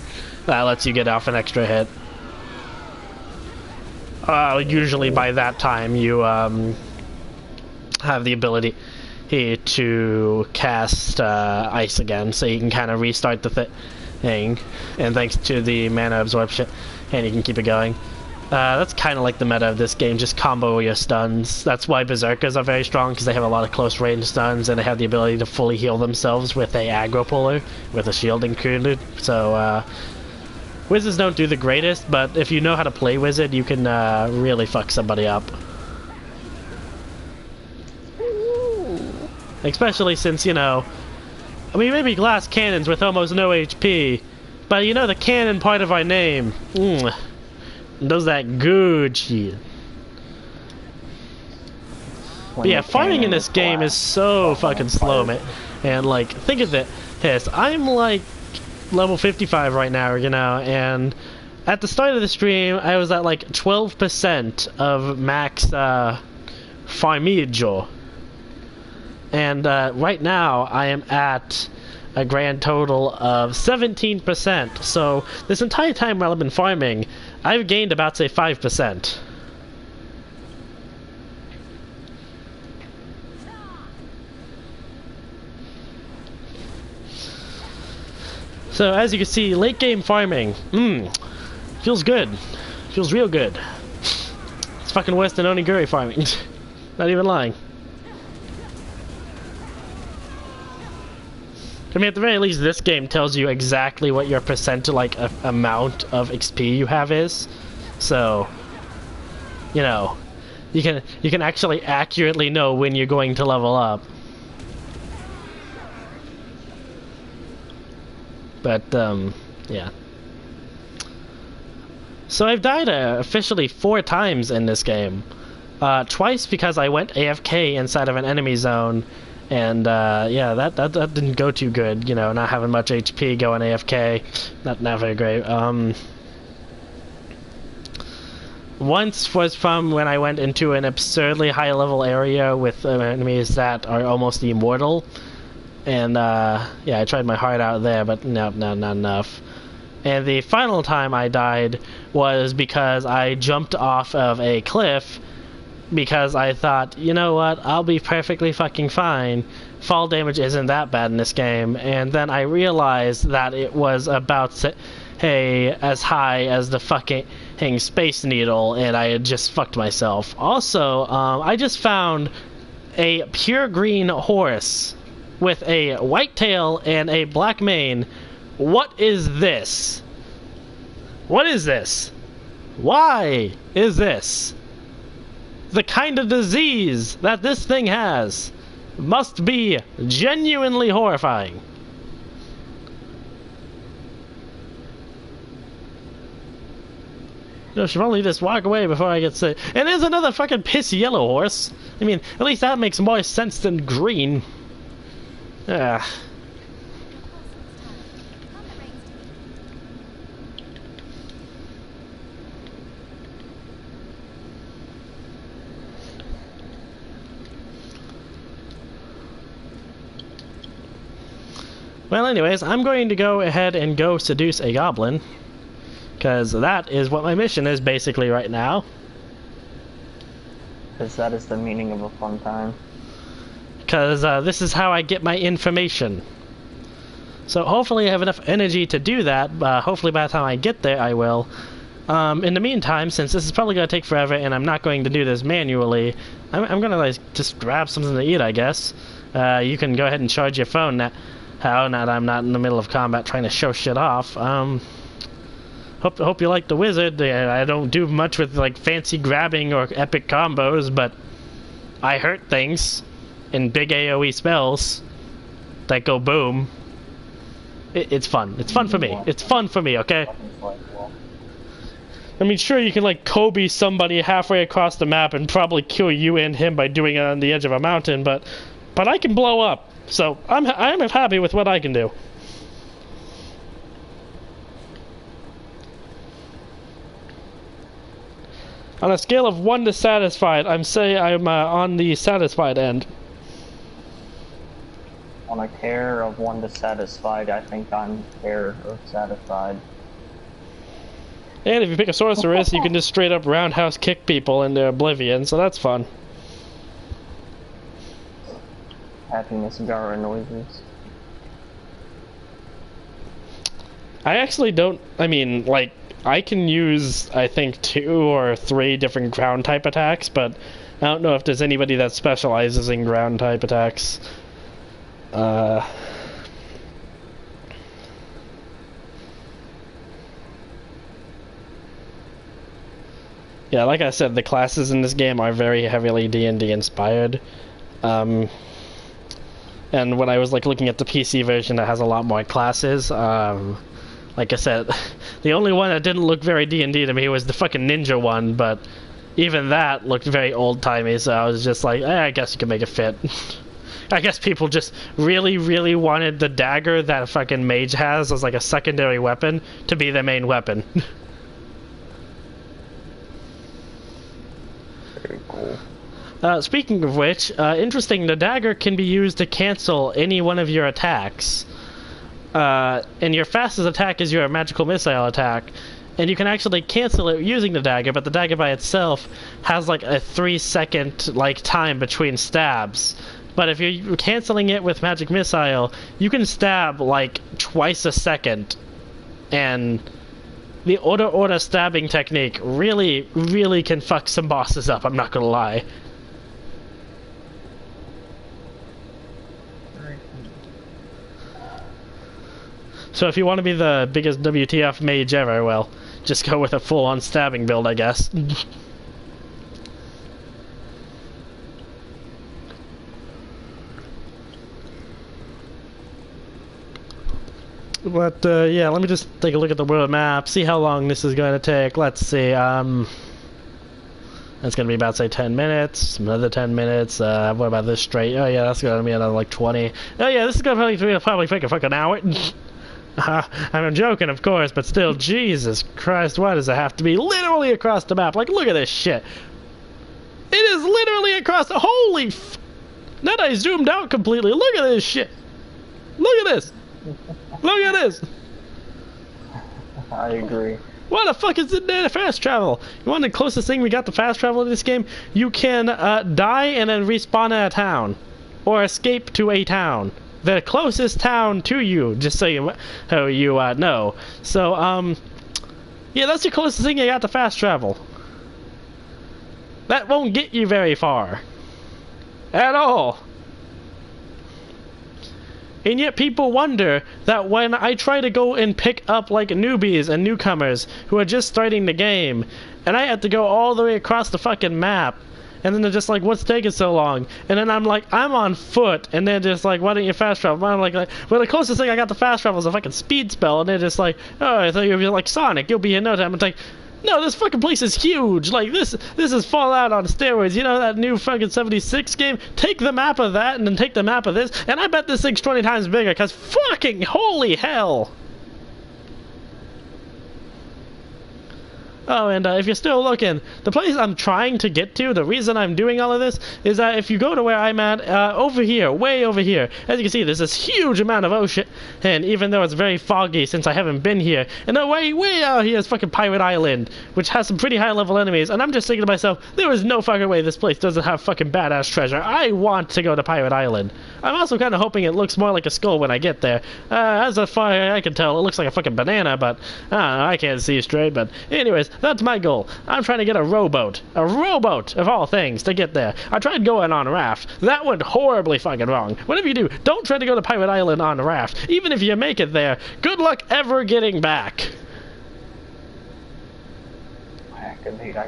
that lets you get off an extra hit. Usually by that time you have the ability to cast ice again, so you can kind of restart the thing, and thanks to the mana absorption, and you can keep it going. That's kind of like the meta of this game, just combo your stuns. That's why Berserkers are very strong, because they have a lot of close range stuns, and they have the ability to fully heal themselves with a aggro puller, with a shield included. So, Wizards don't do the greatest, but if you know how to play Wizard, you can really fuck somebody up. Especially since, you know, I mean, maybe glass cannons with almost no HP, but you know the cannon part of our name. Does that good shit. But yeah, fighting in this game is so fucking slow, man. And like, think of this, I'm like level 55 right now, you know, and at the start of the stream, I was at like 12% of max farmiggio. And right now, I am at a grand total of 17%. So this entire time while I've been farming, I've gained about, say, 5%. So as you can see, late game farming, feels good. Feels real good. It's fucking worse than onigiri farming. Not even lying. I mean, at the very least, this game tells you exactly what your amount of XP you have is. So, you know, you can actually accurately know when you're going to level up. But, yeah. So I've died officially 4 times in this game. Twice because I went AFK inside of an enemy zone. And, yeah, that didn't go too good, you know, not having much HP going AFK. Not very great. Once was from when I went into an absurdly high-level area with enemies that are almost immortal. And, yeah, I tried my heart out there, but no, not enough. And the final time I died was because I jumped off of a cliff because I thought, you know what, I'll be perfectly fucking fine. Fall damage isn't that bad in this game. And then I realized that it was about, hey, as high as the fucking Space Needle, and I had just fucked myself. Also, I just found a pure green horse with a white tail and a black mane. What is this? What is this? Why is this? The kind of disease that this thing has must be genuinely horrifying. You know, should probably just walk away before I get sick. And there's another fucking piss yellow horse. I mean, at least that makes more sense than green. Ah. Well, anyways, I'm going to go ahead and go seduce a goblin, because that is what my mission is basically right now. Because that is the meaning of a fun time. Because this is how I get my information. So hopefully I have enough energy to do that. Hopefully by the time I get there I will. In the meantime, since this is probably going to take forever and I'm not going to do this manually, I'm going to like just grab something to eat, I guess. You can go ahead and charge your phone now. Now that I'm not in the middle of combat trying to show shit off. Hope you like the wizard. I don't do much with like fancy grabbing or epic combos, but I hurt things in big AoE spells that go boom. It's fun. It's fun for me. It's fun for me, okay? I mean, sure, you can like Kobe somebody halfway across the map and probably kill you and him by doing it on the edge of a mountain, but I can blow up. So I'm happy with what I can do. On a scale of 1 to satisfied, I'm on the satisfied end. On a care of 1 to satisfied, I think I'm care of satisfied. And if you pick a sorceress, you can just straight up roundhouse kick people into oblivion, so that's fun. Happiness Gara noises. I actually don't, I mean, like, I can use, I think, 2 or 3 different ground type attacks, but I don't know if there's anybody that specializes in ground type attacks. Yeah, like I said, the classes in this game are very heavily D&D inspired. And when I was like looking at the PC version, it has a lot more classes. Like I said, the only one that didn't look very D&D to me was the fucking ninja one, but even that looked very old-timey, so I was just like, I guess you can make it fit. I guess people just really, really wanted the dagger that fucking mage has as like a secondary weapon to be their main weapon. Very cool. Speaking of which, interesting, the dagger can be used to cancel any one of your attacks. And your fastest attack is your magical missile attack. And you can actually cancel it using the dagger, but the dagger by itself has like a 3-second like time between stabs. But if you're canceling it with magic missile, you can stab like twice a second. And the order stabbing technique really, really can fuck some bosses up, I'm not gonna lie. So if you want to be the biggest WTF mage ever, well, just go with a full-on stabbing build, I guess. But, yeah, let me just take a look at the world map, see how long this is going to take. Let's see, that's going to be about, say, 10 minutes, another 10 minutes, what about this straight? Oh, yeah, that's going to be another, like, 20. Oh, yeah, this is going to probably take a fucking hour. I'm joking, of course, but still, Jesus Christ, why does it have to be literally across the map? Like, look at this shit. It is literally across the... Holy f... That I zoomed out completely. Look at this shit. Look at this. Look at this. I agree. What the fuck is in there to fast travel? You want the closest thing we got to fast travel in this game? You can die and then respawn at a town. Or escape to a town. The closest town to you, just so you know. So, yeah, that's the closest thing you got to fast travel. That won't get you very far. At all. And yet people wonder that when I try to go and pick up, like, newbies and newcomers who are just starting the game, and I have to go all the way across the fucking map, and then they're just like, what's taking so long? And then I'm like, I'm on foot. And they're just like, why don't you fast travel? I'm like, well, the closest thing I got to fast travel is a fucking speed spell. And they're just like, oh, I thought you'd be like Sonic. You'll be in no time. It's like, no, this fucking place is huge. Like, this is Fallout on steroids. You know that new fucking 76 game? Take the map of that and then take the map of this. And I bet this thing's 20 times bigger because fucking holy hell. Oh, and if you're still looking, the place I'm trying to get to, the reason I'm doing all of this, is that if you go to where I'm at, over here, way over here, as you can see, there's this huge amount of ocean, and even though it's very foggy since I haven't been here, and way out here is fucking Pirate Island, which has some pretty high-level enemies, and I'm just thinking to myself, there is no fucking way this place doesn't have fucking badass treasure. I want to go to Pirate Island. I'm also kind of hoping it looks more like a skull when I get there. As far as I can tell, it looks like a fucking banana, but I can't see straight, but anyways, that's my goal. I'm trying to get a rowboat. A rowboat, of all things, to get there. I tried going on a raft. That went horribly fucking wrong. Whatever you do, don't try to go to Pirate Island on a raft. Even if you make it there, good luck ever getting back. I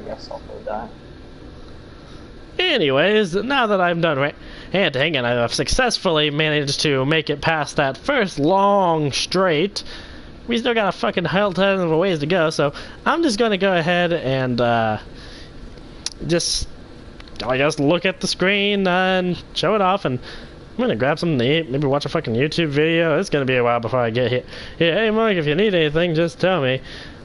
guess I'll do that. Anyways, now that I'm done ranting and I've successfully managed to make it past that first long straight, we still got a fucking hell ton of ways to go, so I'm just gonna go ahead and just, I guess, look at the screen and show it off, and I'm gonna grab something to eat, maybe watch a fucking YouTube video. It's gonna be a while before I get here. Yeah, hey Mike, if you need anything, just tell me.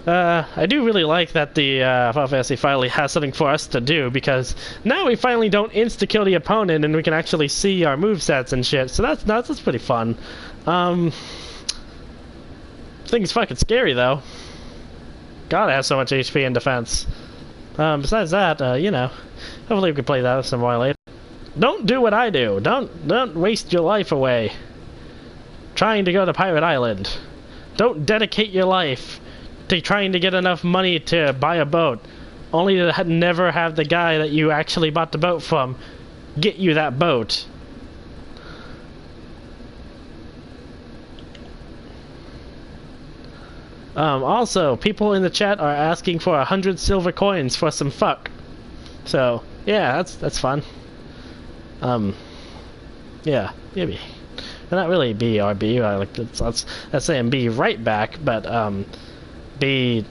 I do really like that the Final Fantasy finally has something for us to do, because now we finally don't insta-kill the opponent and we can actually see our movesets and shit, so that's pretty fun. Thing's fucking scary though. God, it has so much HP and defense. Besides that, you know, hopefully we can play that some more later. Don't do what I do. Don't waste your life away trying to go to Pirate Island. Don't dedicate your life to trying to get enough money to buy a boat, only to never have the guy that you actually bought the boat from get you that boat. Also, people in the chat are asking for 100 silver coins for some fuck. So, yeah, that's fun. Yeah, maybe. Well, not really B or B, like, that's saying B right back, but, B...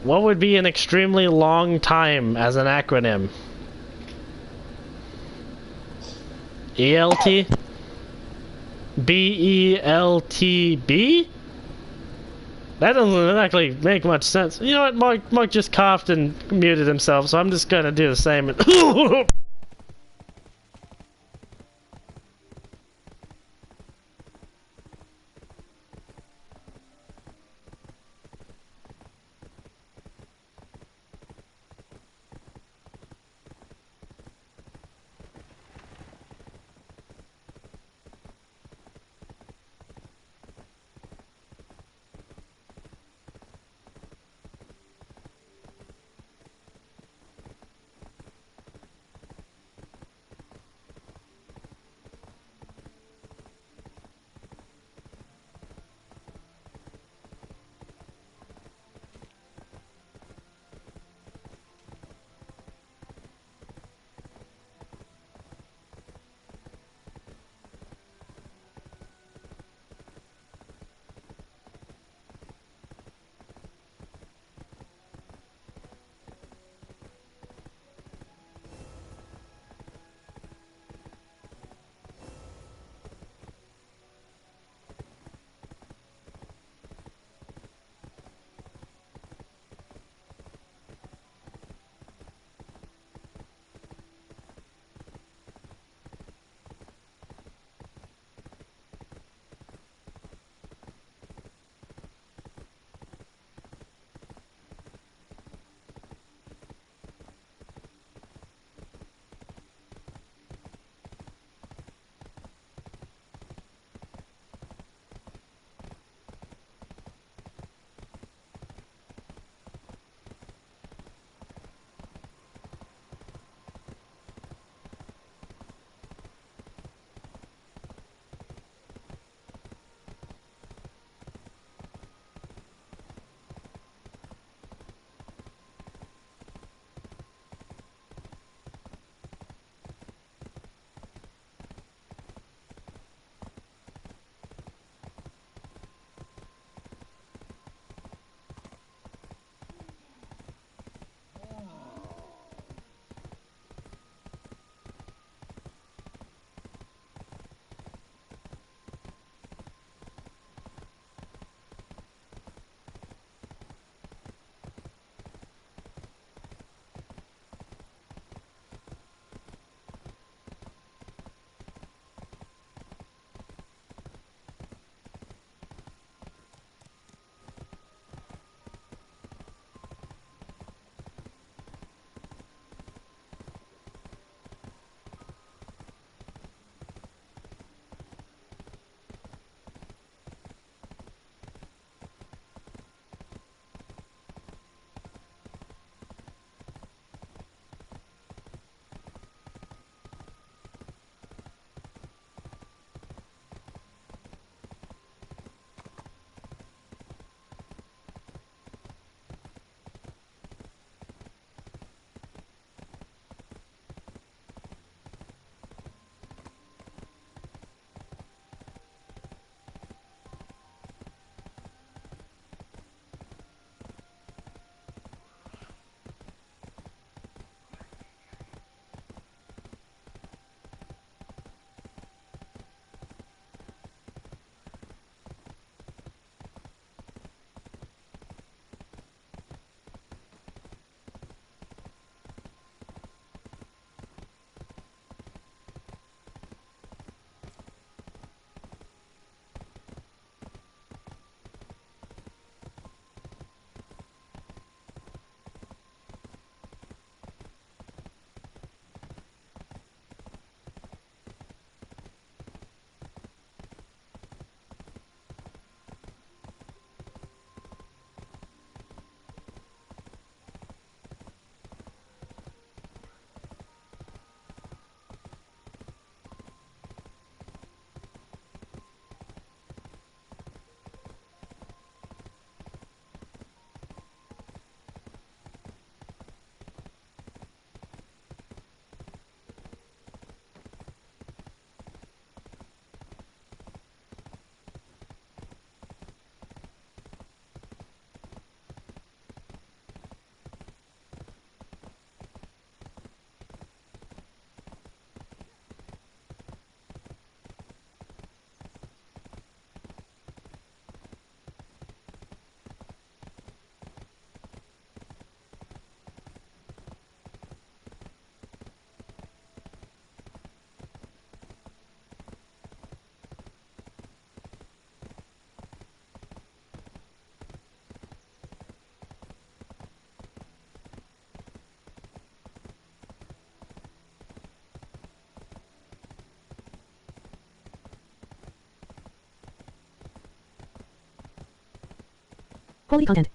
What would be an extremely long time as an acronym? ELT? BELTB? That doesn't actually make much sense. You know what, Mark just coughed and muted himself, so I'm just gonna do the same. Quality content.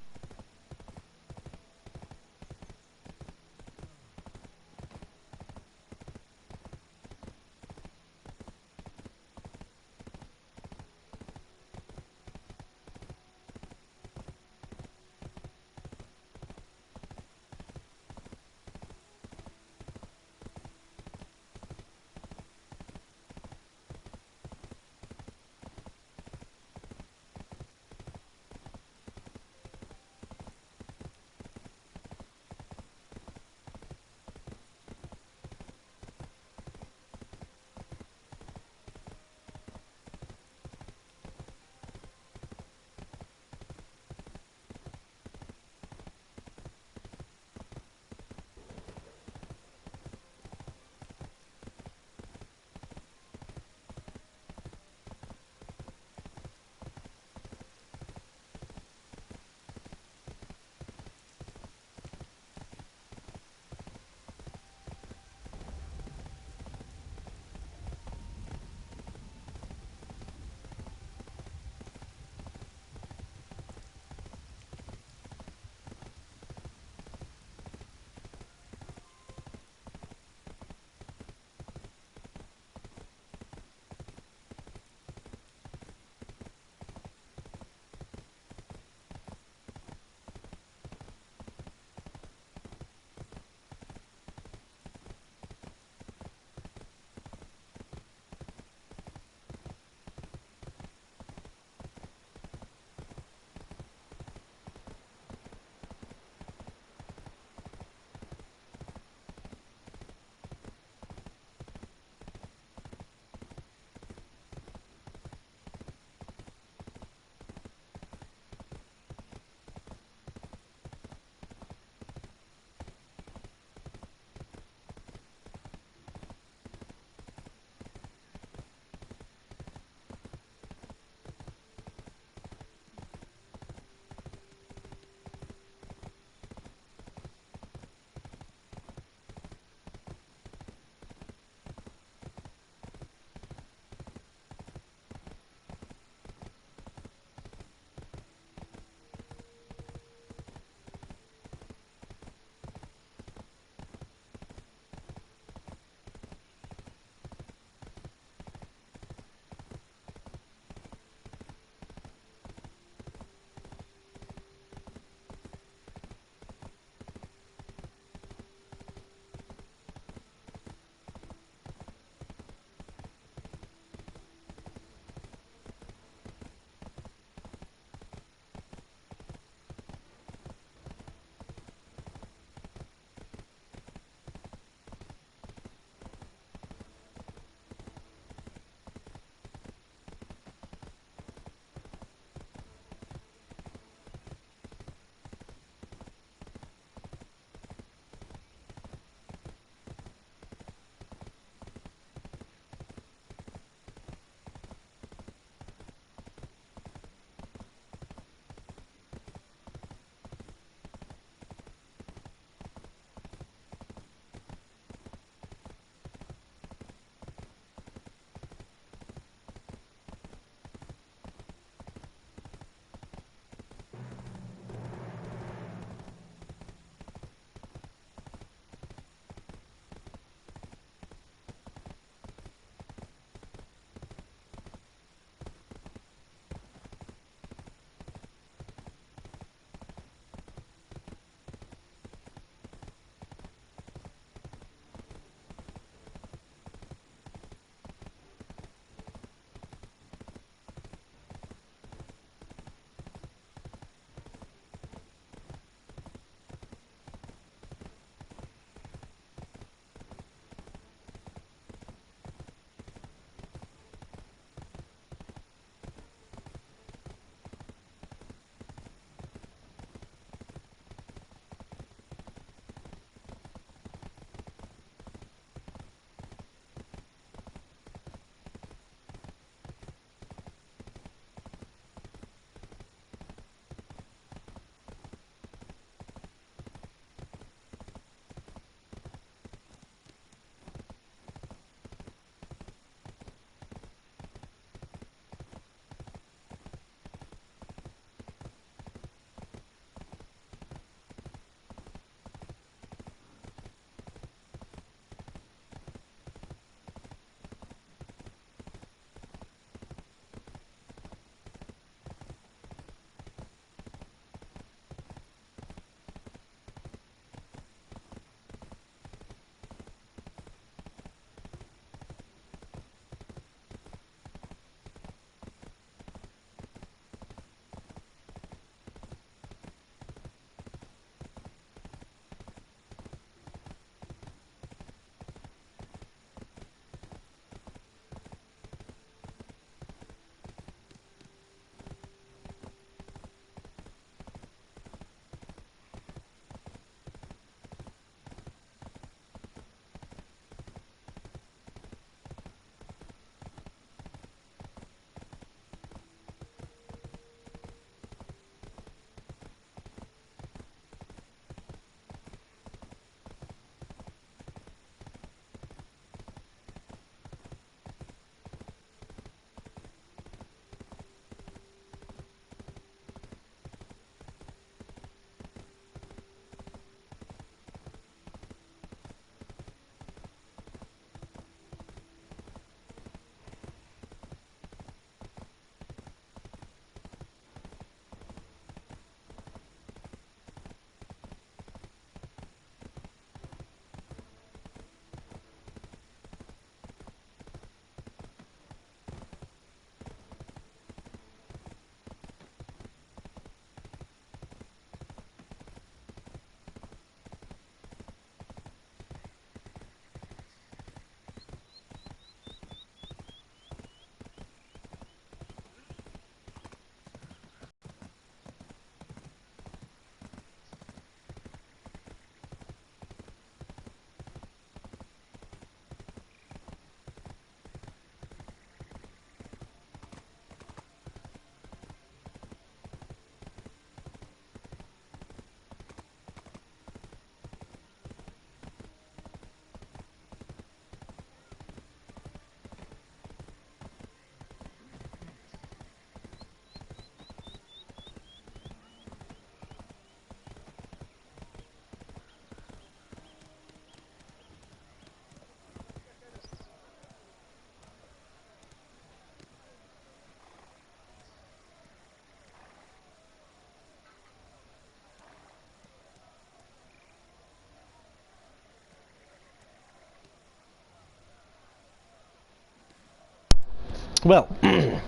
Well, I'm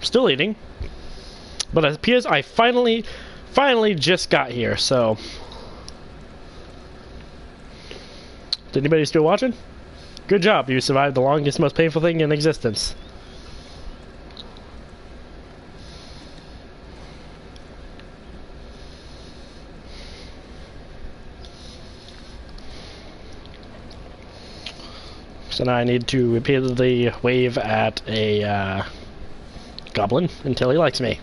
still eating, but it appears I finally just got here, so... Is anybody still watching? Good job, you survived the longest, most painful thing in existence. So now I need to repeatedly wave at a goblin until he likes me.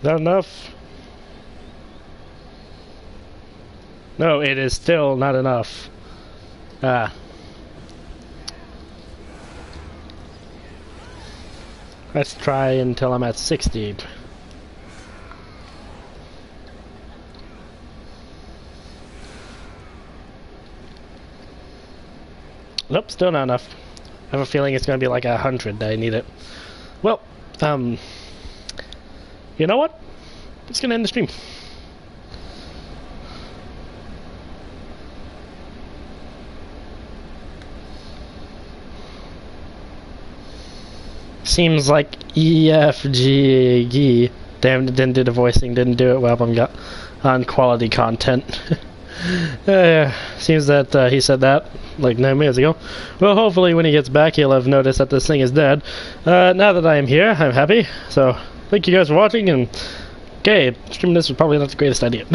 Not enough? No, it is still not enough. Let's try until I'm at 60. Nope, still not enough. I have a feeling it's going to be like 100 that I need it. Well, you know what? I'm just going to end the stream. Seems like EFGE. Damn, didn't do the voicing, didn't do it well on quality content. Seems that he said that like 9 minutes ago. Well, hopefully when he gets back he'll have noticed that this thing is dead. Now that I am here, I'm happy. So, thank you guys for watching, and okay, streaming this was probably not the greatest idea.